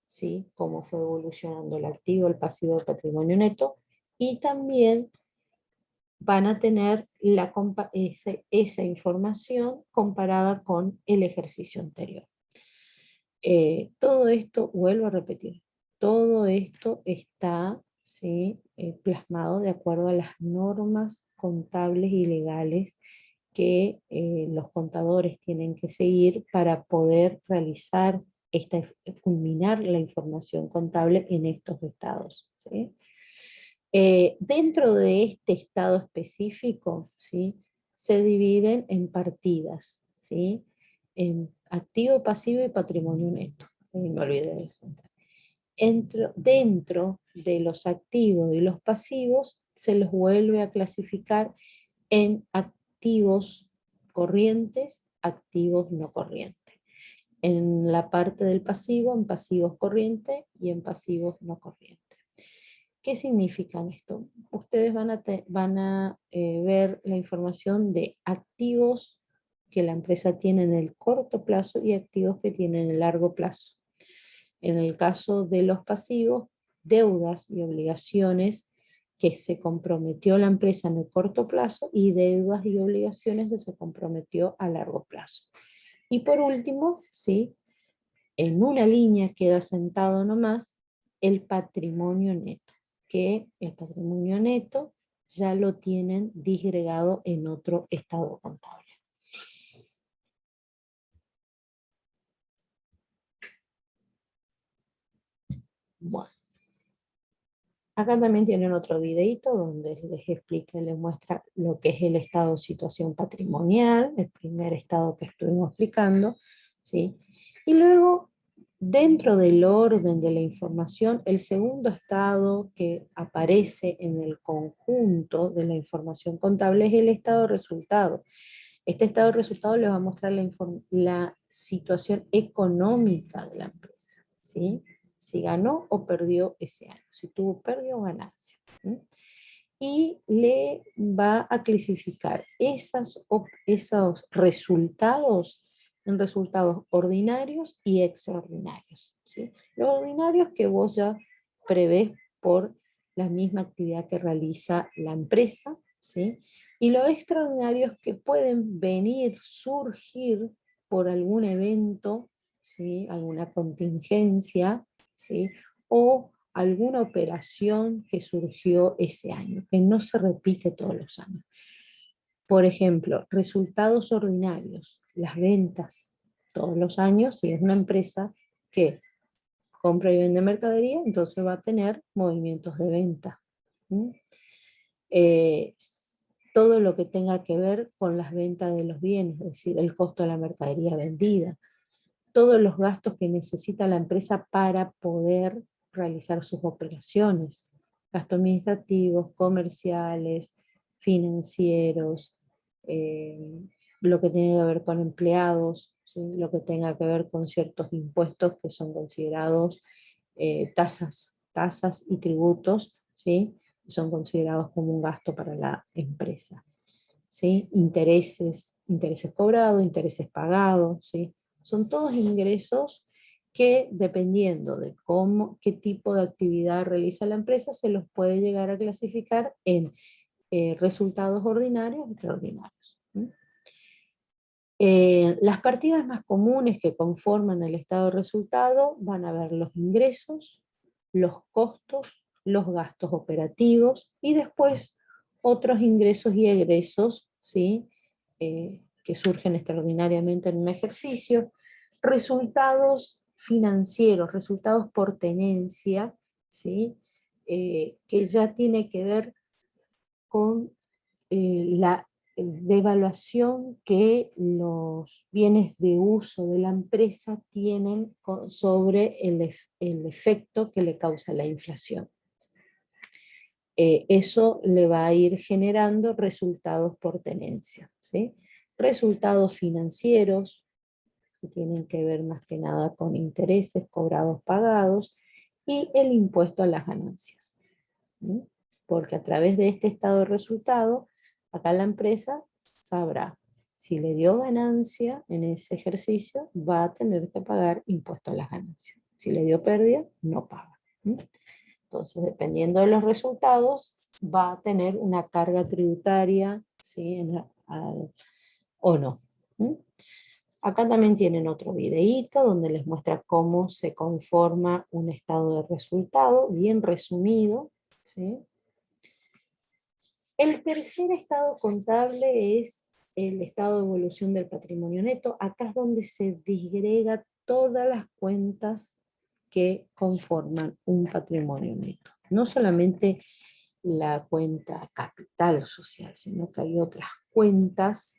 ¿sí? Cómo fue evolucionando el activo, el pasivo, el patrimonio neto, y también van a tener esa información comparada con el ejercicio anterior. Todo esto, vuelvo a repetir, todo esto está, ¿sí? Plasmado de acuerdo a las normas contables y legales que los contadores tienen que seguir para poder realizar culminar la información contable en estos estados, ¿sí? Dentro de este estado específico, ¿sí? Se dividen en partidas, ¿sí? En activo, pasivo y patrimonio neto. Me olvidé de eso. Dentro de los activos y los pasivos se los vuelve a clasificar en activos corrientes, activos no corrientes. En la parte del pasivo, en pasivos corrientes y en pasivos no corrientes. ¿Qué significa esto? Ustedes van a ver la información de activos que la empresa tiene en el corto plazo y activos que tiene en el largo plazo. En el caso de los pasivos, deudas y obligaciones que se comprometió la empresa en el corto plazo y deudas y obligaciones que se comprometió a largo plazo. Y por último, ¿sí? En una línea queda sentado nomás el patrimonio neto, que el patrimonio neto ya lo tienen disgregado en otro estado contable. Bueno, acá también tienen otro videito donde les explica y les muestra lo que es el estado de situación patrimonial, el primer estado que estuvimos explicando, ¿sí? Y luego, dentro del orden de la información, el segundo estado que aparece en el conjunto de la información contable es el estado de resultado. Este estado de resultado les va a mostrar la situación económica de la empresa, ¿sí? Si ganó o perdió ese año, si tuvo pérdida o ganancia. ¿Sí? Y le va a clasificar esos resultados en resultados ordinarios y extraordinarios, ¿sí? Los ordinarios que vos ya prevés por la misma actividad que realiza la empresa, ¿sí? Y los extraordinarios que pueden venir, surgir por algún evento, ¿sí? Alguna contingencia, ¿sí? O alguna operación que surgió ese año, que no se repite todos los años. Por ejemplo, resultados ordinarios, las ventas todos los años, si es una empresa que compra y vende mercadería, entonces va a tener movimientos de venta. Todo lo que tenga que ver con las ventas de los bienes, es decir, el costo de la mercadería vendida, todos los gastos que necesita la empresa para poder realizar sus operaciones, gastos administrativos, comerciales, financieros, lo que tiene que ver con empleados, ¿sí? Lo que tenga que ver con ciertos impuestos que son considerados tasas y tributos, ¿sí? Son considerados como un gasto para la empresa, ¿sí? Intereses cobrados, intereses pagados, ¿sí? Son todos ingresos que, dependiendo de qué tipo de actividad realiza la empresa, se los puede llegar a clasificar en resultados ordinarios y extraordinarios. Las partidas más comunes que conforman el estado de resultado van a ver los ingresos, los costos, los gastos operativos y después otros ingresos y egresos, ¿sí? Que surgen extraordinariamente en un ejercicio, resultados financieros, resultados por tenencia, ¿sí? Que ya tiene que ver con la devaluación que los bienes de uso de la empresa tienen sobre el efecto que le causa la inflación. Eso le va a ir generando resultados por tenencia, ¿sí? Resultados financieros, que tienen que ver más que nada con intereses cobrados, pagados, y el impuesto a las ganancias, ¿sí? Porque a través de este estado de resultado, acá la empresa sabrá si le dio ganancia en ese ejercicio, va a tener que pagar impuesto a las ganancias. Si le dio pérdida, no paga. Entonces, dependiendo de los resultados, va a tener una carga tributaria, ¿sí? O no. Acá también tienen otro videíto donde les muestra cómo se conforma un estado de resultado, bien resumido, ¿sí? El tercer estado contable es el estado de evolución del patrimonio neto. Acá es donde se disgrega todas las cuentas que conforman un patrimonio neto. No solamente la cuenta capital social, sino que hay otras cuentas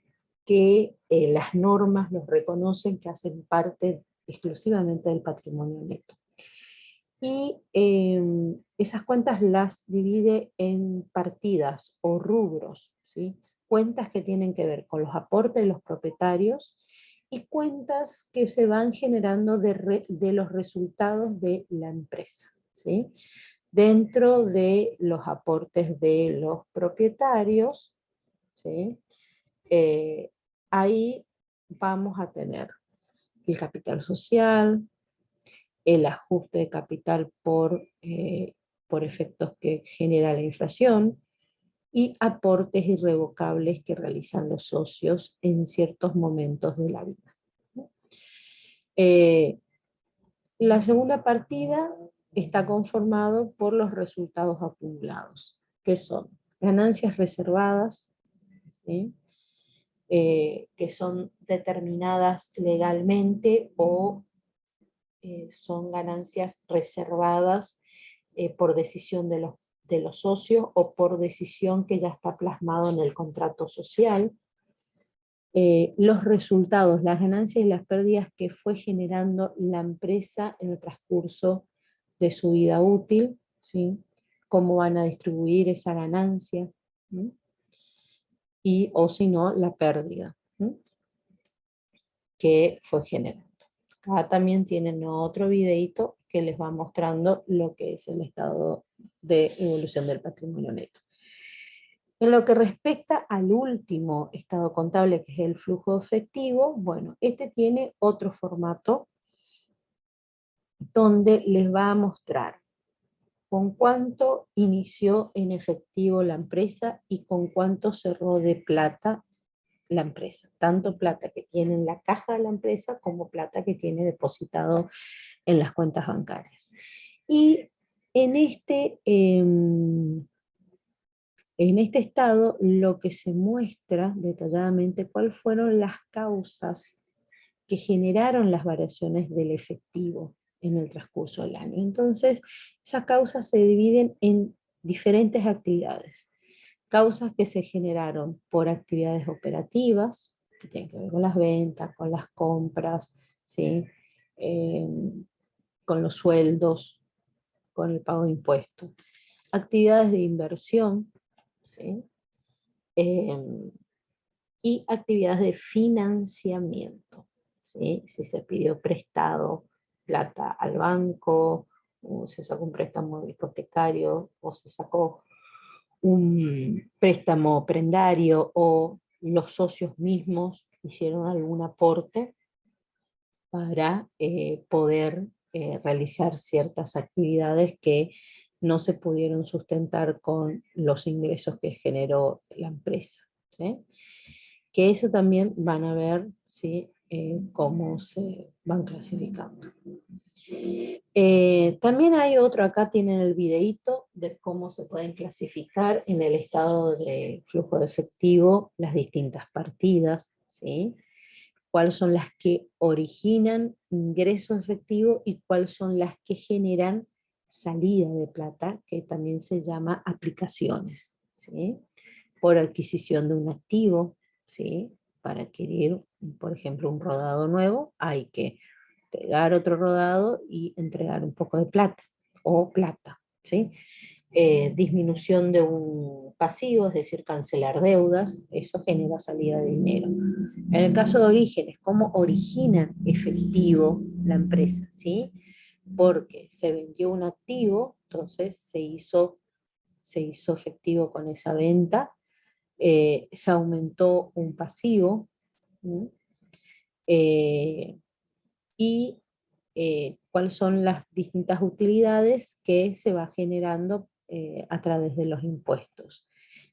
que las normas los reconocen que hacen parte exclusivamente del patrimonio neto. Y esas cuentas las divide en partidas o rubros, ¿sí? Cuentas que tienen que ver con los aportes de los propietarios y cuentas que se van generando de los resultados de la empresa, ¿sí? Dentro de los aportes de los propietarios, ¿sí? Ahí vamos a tener el capital social, el ajuste de capital por efectos que genera la inflación y aportes irrevocables que realizan los socios en ciertos momentos de la vida. La segunda partida está conformado por los resultados acumulados, que son ganancias reservadas, ¿sí? Que son determinadas legalmente o son ganancias reservadas por decisión de los socios o por decisión que ya está plasmado en el contrato social. Los resultados, las ganancias y las pérdidas que fue generando la empresa en el transcurso de su vida útil, ¿sí? Cómo van a distribuir esa ganancia, ¿sí? Y o si no, la pérdida, ¿sí? Que fue generando. Acá también tienen otro videito que les va mostrando lo que es el estado de evolución del patrimonio neto. En lo que respecta al último estado contable, que es el flujo efectivo, bueno, este tiene otro formato donde les va a mostrar con cuánto inició en efectivo la empresa y con cuánto cerró de plata la empresa. Tanto plata que tiene en la caja de la empresa como plata que tiene depositado en las cuentas bancarias. Y en este estado lo que se muestra detalladamente cuáles fueron las causas que generaron las variaciones del efectivo en el transcurso del año. Entonces, esas causas se dividen en diferentes actividades. Causas que se generaron por actividades operativas, que tienen que ver con las ventas, con las compras, ¿sí? Con los sueldos, con el pago de impuestos. Actividades de inversión, ¿sí? Y actividades de financiamiento, ¿sí? Si se pidió prestado plata al banco, o se sacó un préstamo hipotecario, o se sacó un préstamo prendario, o los socios mismos hicieron algún aporte para poder realizar ciertas actividades que no se pudieron sustentar con los ingresos que generó la empresa, ¿sí? Que eso también van a ver, ¿sí? Cómo se van clasificando. También hay otro, acá tienen el videíto de cómo se pueden clasificar en el estado de flujo de efectivo las distintas partidas, ¿sí? Cuáles son las que originan ingresos efectivos y cuáles son las que generan salida de plata, que también se llama aplicaciones, ¿sí? por adquisición de un activo, ¿sí? Para adquirir, por ejemplo, un rodado nuevo, hay que entregar otro rodado y entregar un poco de plata, o plata, ¿sí? Disminución de un pasivo, es decir, cancelar deudas, eso genera salida de dinero. En el caso de orígenes, ¿cómo origina efectivo la empresa? ¿Sí? Porque se vendió un activo, entonces se hizo efectivo con esa venta, se aumentó un pasivo, ¿sí? Y cuáles son las distintas utilidades que se va generando a través de los impuestos.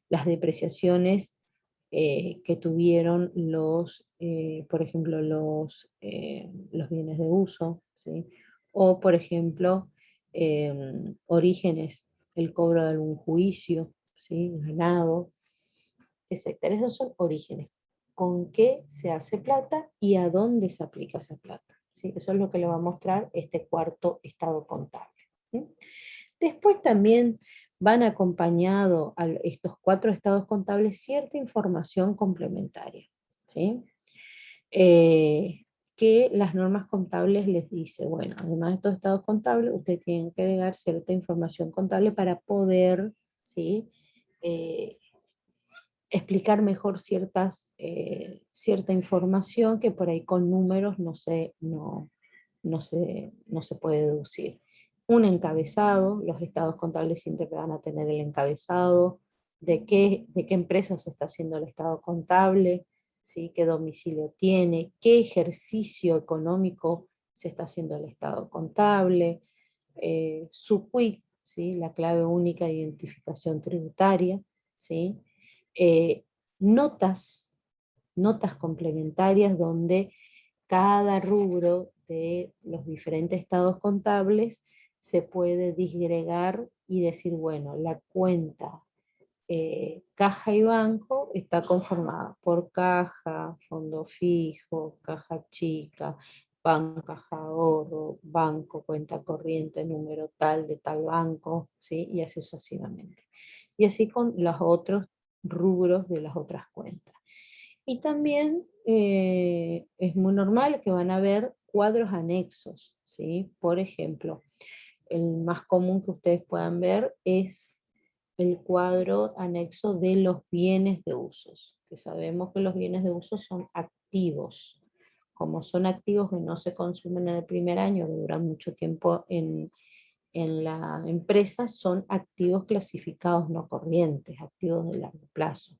Las depreciaciones que tuvieron por ejemplo, los bienes de uso, ¿sí? O, por ejemplo, orígenes, el cobro de algún juicio, ¿sí? Ganado, etcétera. Esos son orígenes. ¿Con qué se hace plata y a dónde se aplica esa plata? ¿Sí? Eso es lo que le va a mostrar este cuarto estado contable. ¿Sí? Después también van acompañado a estos 4 estados contables cierta información complementaria, ¿sí? Que las normas contables les dice, bueno, además de estos estados contables, ustedes tienen que agregar cierta información contable para poder, ¿sí? Explicar mejor cierta información que por ahí con números no se puede deducir. Un encabezado, los estados contables siempre van a tener el encabezado, de qué empresa se está haciendo el estado contable, ¿sí? Qué domicilio tiene, qué ejercicio económico se está haciendo el estado contable, su CUIC, ¿sí? La clave única de identificación tributaria, ¿sí? eh, notas, notas complementarias donde cada rubro de los diferentes estados contables se puede disgregar y decir, bueno, la cuenta caja y banco está conformada por caja, fondo fijo, caja chica, banco, caja ahorro, banco, cuenta corriente, número tal de tal banco, ¿sí? Y así sucesivamente. Y así con los otros rubros de las otras cuentas. Y también es muy normal que van a haber cuadros anexos, ¿sí? Por ejemplo, el más común que ustedes puedan ver es el cuadro anexo de los bienes de usos, que sabemos que los bienes de uso son activos. Como son activos que no se consumen en el primer año, que duran mucho tiempo en la empresa, son activos clasificados no corrientes, activos de largo plazo.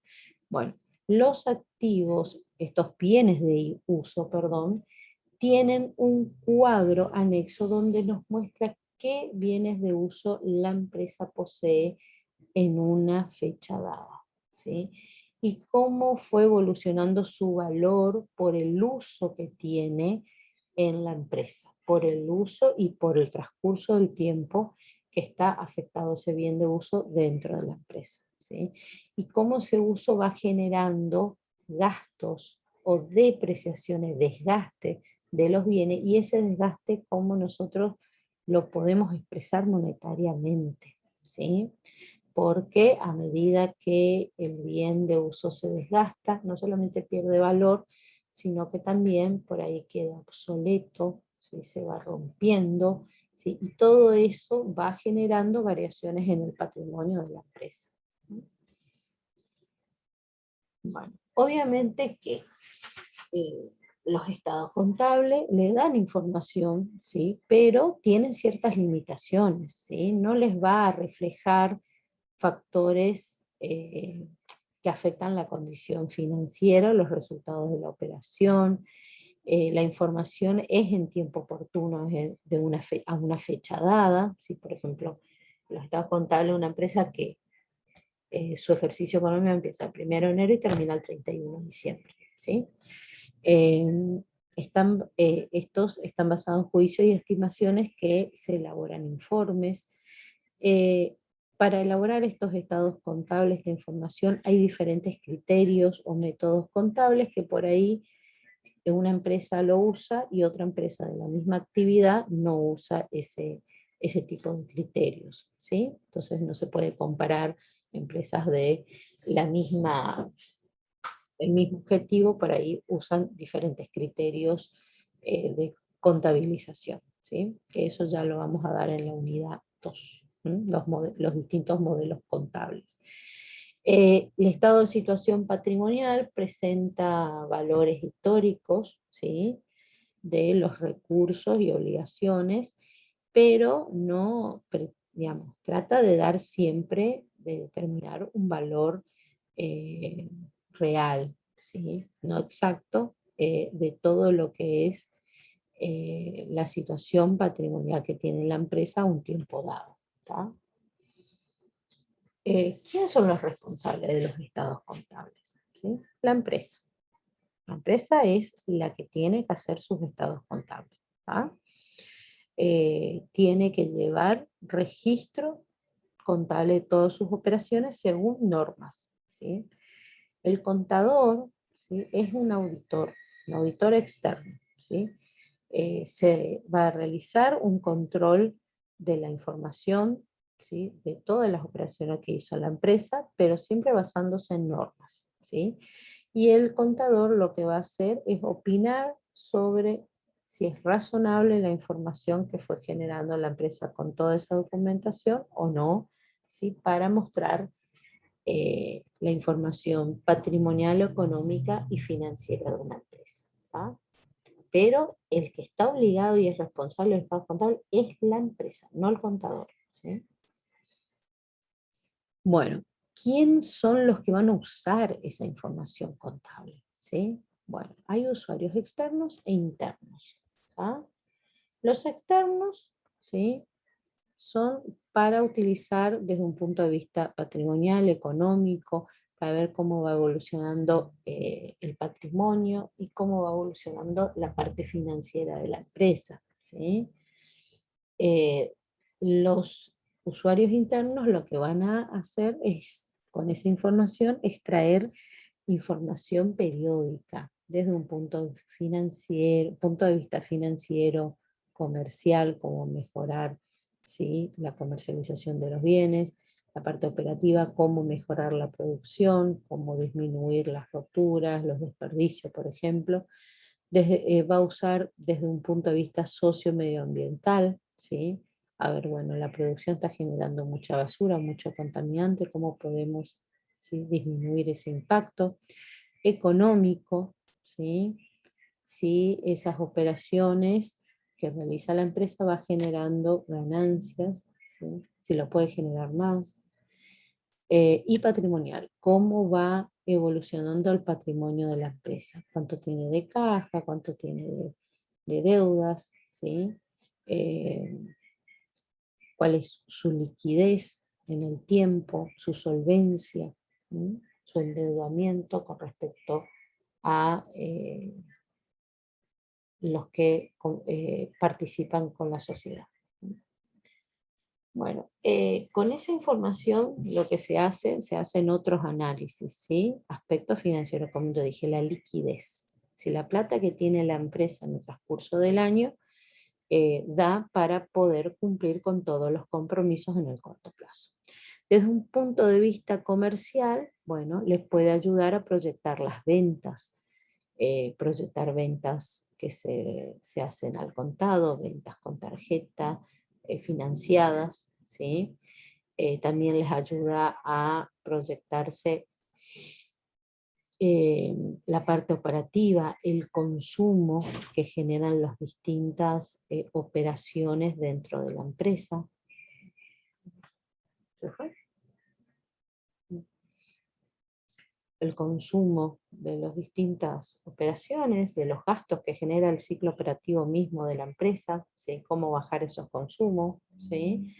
Bueno, los activos, estos bienes de uso, perdón, tienen un cuadro anexo donde nos muestra qué bienes de uso la empresa posee en una fecha dada, ¿sí? Y cómo fue evolucionando su valor por el uso que tiene en la empresa, por el uso y por el transcurso del tiempo que está afectado ese bien de uso dentro de la empresa, ¿sí? Y cómo ese uso va generando gastos o depreciaciones, desgaste de los bienes, y ese desgaste cómo nosotros lo podemos expresar monetariamente, ¿sí? Porque a medida que el bien de uso se desgasta, no solamente pierde valor, sino que también por ahí queda obsoleto, ¿sí? Se va rompiendo, ¿sí? Y todo eso va generando variaciones en el patrimonio de la empresa. Bueno, obviamente que los estados contables le dan información, ¿sí? Pero tienen ciertas limitaciones, ¿sí? No les va a reflejar factores que afectan la condición financiera, los resultados de la operación. La información es en tiempo oportuno, es a una fecha dada. ¿Sí? Por ejemplo, los estados contables de una empresa que su ejercicio económico empieza el 1 de enero y termina el 31 de diciembre. ¿Sí? Eh, estos están basados en juicios y estimaciones que se elaboran informes. Para elaborar estos estados contables de información hay diferentes criterios o métodos contables que por ahí una empresa lo usa y otra empresa de la misma actividad no usa ese tipo de criterios, ¿sí? Entonces no se puede comparar empresas de el mismo objetivo, por ahí usan diferentes criterios de contabilización, ¿sí? Que eso ya lo vamos a dar en la unidad 2, los distintos modelos contables. El estado de situación patrimonial presenta valores históricos, ¿sí? De los recursos y obligaciones, pero no, digamos, trata de dar siempre, de determinar un valor real, ¿sí? No exacto, de todo lo que es la situación patrimonial que tiene la empresa a un tiempo dado. ¿Tá? ¿Quiénes son los responsables de los estados contables? ¿Sí? La empresa. La empresa es la que tiene que hacer sus estados contables. ¿Tá? Tiene que llevar registro contable de todas sus operaciones según normas, ¿sí? El contador, ¿sí? Es un auditor externo, ¿sí? Se va a realizar un control de la información, ¿sí? De todas las operaciones que hizo la empresa, pero siempre basándose en normas, ¿sí? Y el contador lo que va a hacer es opinar sobre si es razonable la información que fue generando la empresa con toda esa documentación o no, ¿sí? Para mostrar la información patrimonial, económica y financiera de una empresa. ¿Tá? Pero el que está obligado y es responsable del estado contable es la empresa, no el contador. ¿Sí? Bueno, ¿quién son los que van a usar esa información contable? ¿Sí? Bueno, hay usuarios externos e internos. ¿Tá? Los externos, ¿sí? Son para utilizar desde un punto de vista patrimonial, económico, para ver cómo va evolucionando el patrimonio y cómo va evolucionando la parte financiera de la empresa, ¿sí? Los usuarios internos lo que van a hacer es, con esa información, extraer información periódica desde un punto de vista financiero, comercial, cómo mejorar, ¿sí? La comercialización de los bienes, la parte operativa, cómo mejorar la producción, cómo disminuir las rupturas, los desperdicios, por ejemplo. Va a usar desde un punto de vista socio-medioambiental, ¿sí? A ver, bueno, la producción está generando mucha basura, mucho contaminante, ¿cómo podemos, ¿sí? Disminuir ese impacto? Económico, ¿sí? Si esas operaciones que realiza la empresa va generando ganancias, ¿sí? Si lo puede generar más. Y patrimonial, cómo va evolucionando el patrimonio de la empresa, cuánto tiene de caja, cuánto tiene de deudas, ¿sí? Eh, cuál es su liquidez en el tiempo, su solvencia, ¿sí? Su endeudamiento con respecto a los que participan con la sociedad. Bueno, con esa información lo que se hacen otros análisis, ¿sí? Aspectos financieros, como te dije, la liquidez. Si la plata que tiene la empresa en el transcurso del año da para poder cumplir con todos los compromisos en el corto plazo. Desde un punto de vista comercial, bueno, les puede ayudar a proyectar las ventas, proyectar ventas que se hacen al contado, ventas con tarjeta, financiadas, ¿sí? También les ayuda a proyectarse la parte operativa, el consumo que generan las distintas operaciones dentro de la empresa. El consumo de las distintas operaciones, de los gastos que genera el ciclo operativo mismo de la empresa, ¿sí? Cómo bajar esos consumos, ¿sí?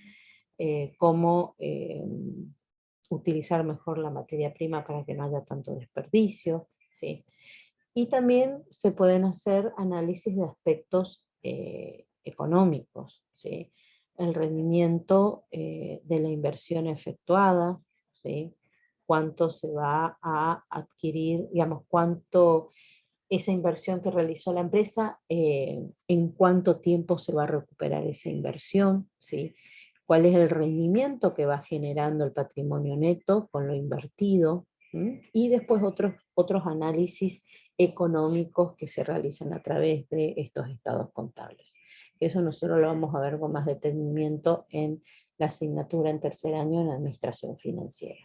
Cómo utilizar mejor la materia prima para que no haya tanto desperdicio, ¿sí? Y también se pueden hacer análisis de aspectos económicos, ¿sí? El rendimiento de la inversión efectuada, ¿sí? Cuánto se va a adquirir, digamos, cuánto esa inversión que realizó la empresa, en cuánto tiempo se va a recuperar esa inversión, ¿sí? Cuál es el rendimiento que va generando el patrimonio neto con lo invertido, Y después otros análisis económicos que se realizan a través de estos estados contables. Eso nosotros lo vamos a ver con más detenimiento en la asignatura en tercer año en administración financiera.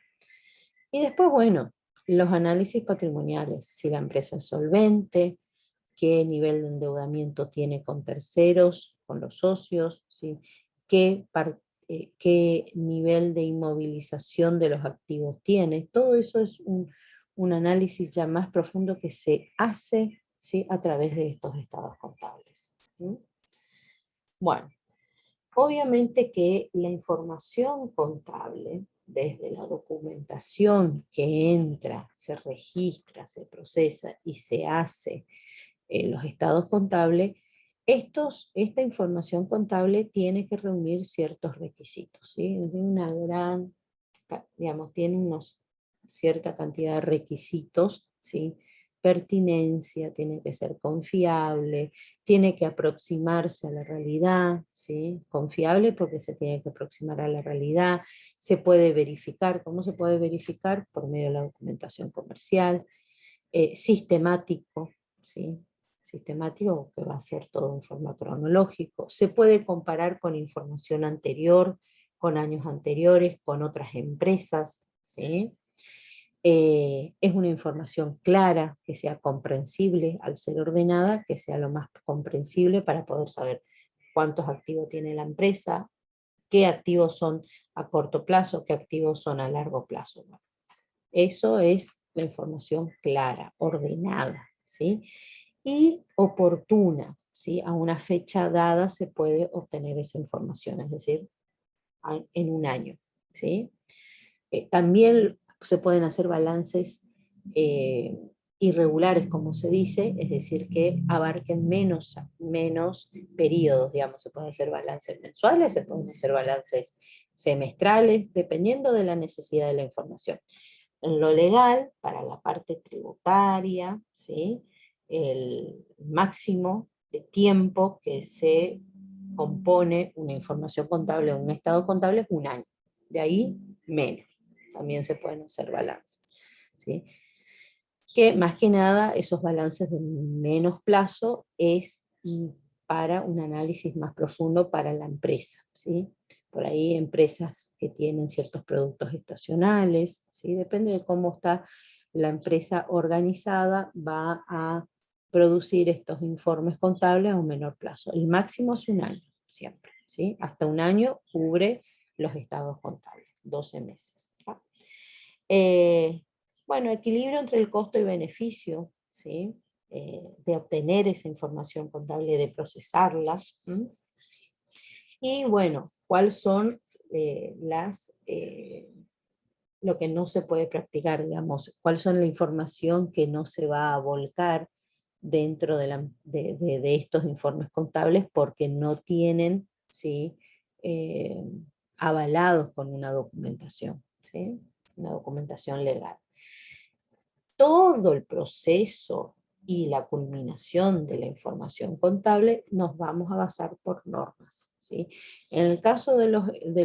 Y después, bueno, los análisis patrimoniales, si la empresa es solvente, qué nivel de endeudamiento tiene con terceros, con los socios, ¿sí? Qué nivel de inmovilización de los activos tiene. Todo eso es un análisis ya más profundo que se hace, ¿sí? A través de estos estados contables. ¿Sí? Bueno, obviamente que la información contable, desde la documentación que entra, se registra, se procesa y se hace los estados contables, esta información contable tiene que reunir ciertos requisitos, ¿sí? Tiene cierta cantidad de requisitos, ¿sí? Pertinencia, tiene que ser confiable, tiene que aproximarse a la realidad, ¿sí? Confiable porque se tiene que aproximar a la realidad, se puede verificar. ¿Cómo se puede verificar? Por medio de la documentación comercial, sistemático, ¿sí? Sistemático que va a ser todo en forma cronológico, se puede comparar con información anterior, con años anteriores, con otras empresas, ¿sí? Es una información clara, que sea comprensible al ser ordenada, que sea lo más comprensible para poder saber cuántos activos tiene la empresa, qué activos son a corto plazo, qué activos son a largo plazo. Bueno, eso es la información clara, ordenada, ¿sí? Y oportuna, ¿sí? A una fecha dada se puede obtener esa información, es decir, en un año, ¿sí? También se pueden hacer balances irregulares, como se dice, es decir, que abarquen menos periodos, digamos, se pueden hacer balances mensuales, se pueden hacer balances semestrales, dependiendo de la necesidad de la información. En lo legal, para la parte tributaria, ¿sí? El máximo de tiempo que se compone una información contable o un estado contable es un año. De ahí, menos. También se pueden hacer balances, ¿sí? Que más que nada esos balances de menos plazo es para un análisis más profundo para la empresa, ¿sí? Por ahí empresas que tienen ciertos productos estacionales, ¿sí? Depende de cómo está la empresa organizada, va a producir estos informes contables a un menor plazo. El máximo es un año, siempre, ¿sí? Hasta un año cubre los estados contables, 12 meses. ¿Sí? Bueno, equilibrio entre el costo y beneficio, ¿sí? De obtener esa información contable, de procesarla. ¿Sí? Y bueno, ¿cuáles son lo que no se puede practicar, digamos? ¿Cuáles son la información que no se va a volcar dentro de estos informes contables porque no tienen, ¿sí? Avalados con una documentación, ¿sí? Una documentación legal. Todo el proceso y la culminación de la información contable nos vamos a basar por normas, ¿sí? En el caso de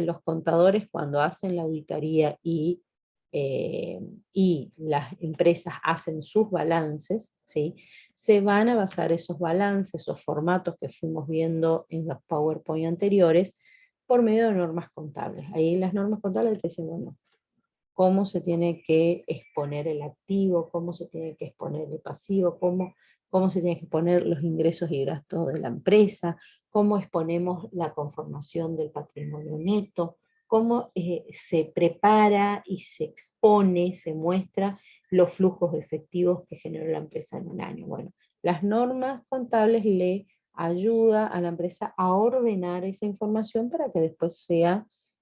los contadores, cuando hacen la auditoría y las empresas hacen sus balances, ¿sí? Se van a basar esos balances, esos formatos que fuimos viendo en los PowerPoint anteriores, por medio de normas contables. Ahí las normas contables te dicen, bueno, cómo se tiene que exponer el activo, cómo se tiene que exponer el pasivo, cómo se tiene que exponer los ingresos y gastos de la empresa, cómo exponemos la conformación del patrimonio neto, cómo se prepara y se expone, se muestra los flujos efectivos que generó la empresa en un año. Bueno, las normas contables le ayudan a la empresa a ordenar esa información para que después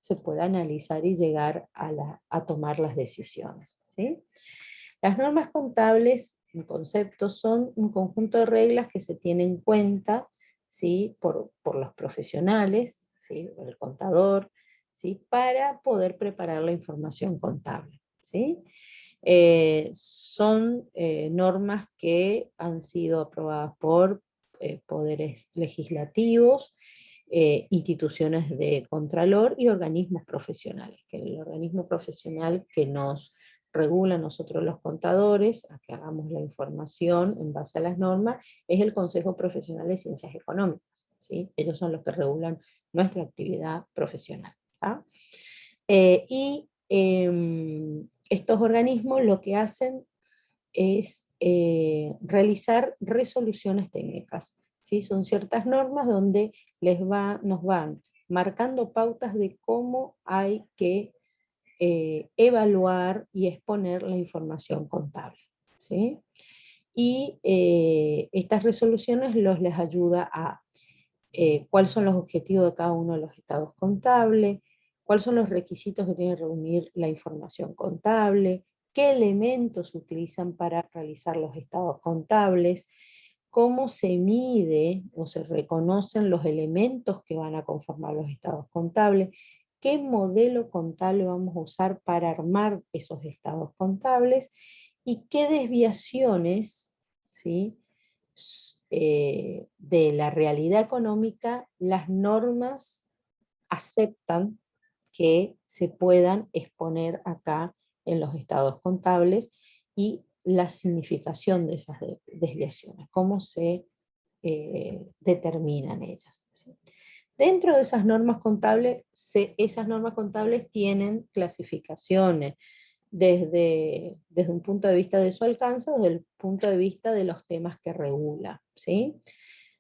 se pueda analizar y llegar a tomar las decisiones, ¿sí? Las normas contables, en concepto, son un conjunto de reglas que se tienen en cuenta, ¿sí? por los profesionales, ¿sí? Por el contador, ¿sí? Para poder preparar la información contable, ¿sí? Son normas que han sido aprobadas por poderes legislativos, instituciones de contralor y organismos profesionales, que el organismo profesional que nos regula a nosotros los contadores, a que hagamos la información en base a las normas, es el Consejo Profesional de Ciencias Económicas, ¿sí? Ellos son los que regulan nuestra actividad profesional, ¿tá? Estos organismos lo que hacen es realizar resoluciones técnicas, ¿sí? Son ciertas normas donde nos van marcando pautas de cómo hay que evaluar y exponer la información contable, ¿sí? Y estas resoluciones les ayuda a cuáles son los objetivos de cada uno de los estados contables, cuáles son los requisitos que tiene que reunir la información contable, qué elementos se utilizan para realizar los estados contables, cómo se mide o se reconocen los elementos que van a conformar los estados contables, qué modelo contable vamos a usar para armar esos estados contables y qué desviaciones, ¿sí?, de la realidad económica las normas aceptan que se puedan exponer acá en los estados contables y la significación de esas desviaciones, cómo se determinan ellas, ¿sí? Dentro de esas normas contables tienen clasificaciones desde un punto de vista de su alcance, desde el punto de vista de los temas que regula, ¿sí?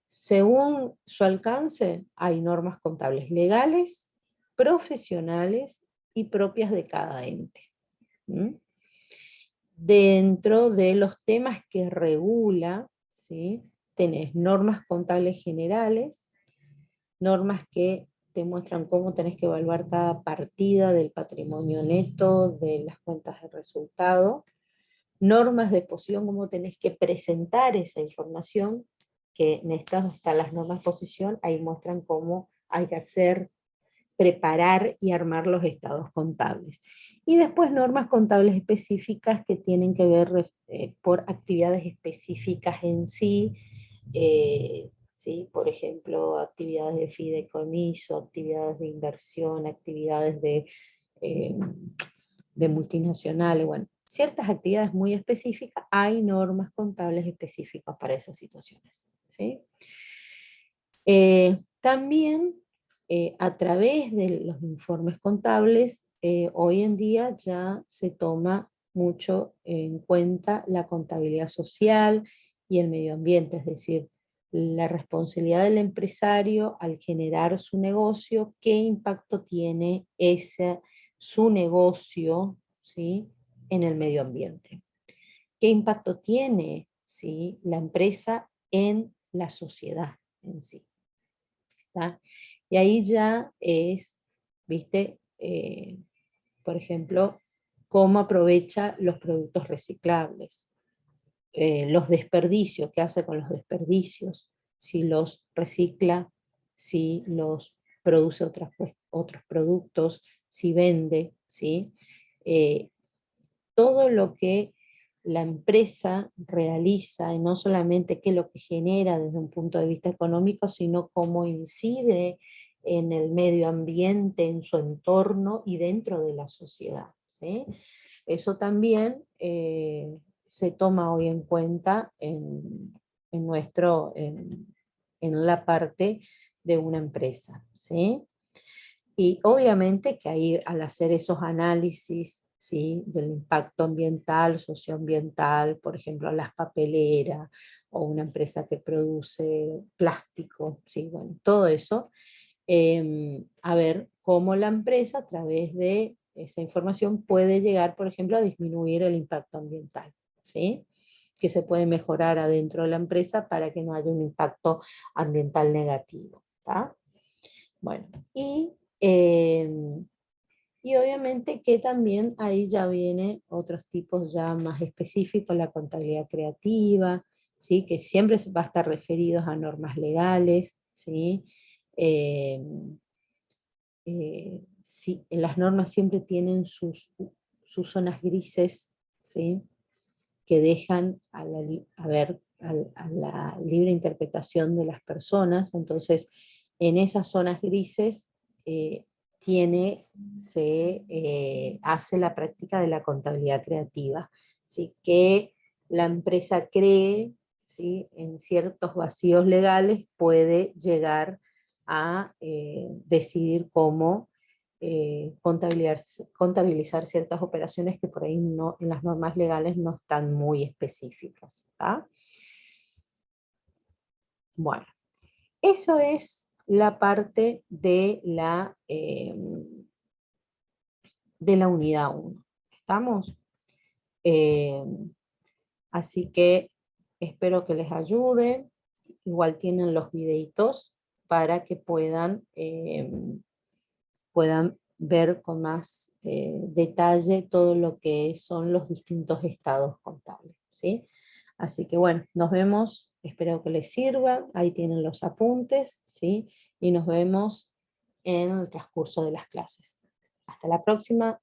Según su alcance, hay normas contables legales, profesionales y propias de cada ente, ¿sí? Dentro de los temas que regula, ¿sí?, tenés normas contables generales, normas que te muestran cómo tenés que evaluar cada partida del patrimonio neto, de las cuentas de resultado, normas de posición, cómo tenés que presentar esa información, que en estas están las normas de posición, ahí muestran cómo hay que hacer, preparar y armar los estados contables. Y después normas contables específicas que tienen que ver por actividades específicas en sí, ¿sí? Por ejemplo, actividades de fideicomiso, actividades de inversión, actividades de multinacionales, bueno, ciertas actividades muy específicas, hay normas contables específicas para esas situaciones, ¿sí? También a través de los informes contables, hoy en día ya se toma mucho en cuenta la contabilidad social y el medio ambiente, es decir, la responsabilidad del empresario al generar su negocio, qué impacto tiene su negocio, ¿sí?, en el medio ambiente. ¿Qué impacto tiene, ¿sí?, la empresa en la sociedad en sí? ¿Está? Y ahí ya es, ¿viste? Por ejemplo, cómo aprovecha los productos reciclables, los desperdicios, qué hace con los desperdicios, si los recicla, si los produce otros productos, si vende, ¿sí? Todo lo que la empresa realiza, y no solamente qué es lo que genera desde un punto de vista económico, sino cómo incide en el medio ambiente, en su entorno y dentro de la sociedad, ¿sí? Eso también se toma hoy en cuenta en la parte de una empresa, ¿sí? Y obviamente que ahí al hacer esos análisis, ¿sí?, del impacto ambiental, socioambiental, por ejemplo las papeleras o una empresa que produce plástico, ¿sí?, bueno, todo eso, a ver cómo la empresa a través de esa información puede llegar, por ejemplo, a disminuir el impacto ambiental, ¿sí?, que se puede mejorar adentro de la empresa para que no haya un impacto ambiental negativo, ¿tá? Bueno, y obviamente que también ahí ya vienen otros tipos ya más específicos, la contabilidad creativa, ¿sí?, que siempre va a estar referidos a normas legales, ¿sí? Sí, las normas siempre tienen sus zonas grises, ¿sí?, que dejan a la libre interpretación de las personas. Entonces, en esas zonas grises se hace la práctica de la contabilidad creativa, ¿sí? Que la empresa cree, ¿sí? En ciertos vacíos legales puede llegar a decidir cómo contabilizar ciertas operaciones que por ahí no, en las normas legales no están muy específicas. ¿Tá? Bueno, eso es la parte de la unidad 1. ¿Estamos? Eh, Así que espero que les ayude. Igual tienen los videitos para que puedan ver con más detalle todo lo que son los distintos estados contables, ¿sí? Así que bueno, nos vemos, espero que les sirva, ahí tienen los apuntes, ¿sí? Y nos vemos en el transcurso de las clases. Hasta la próxima.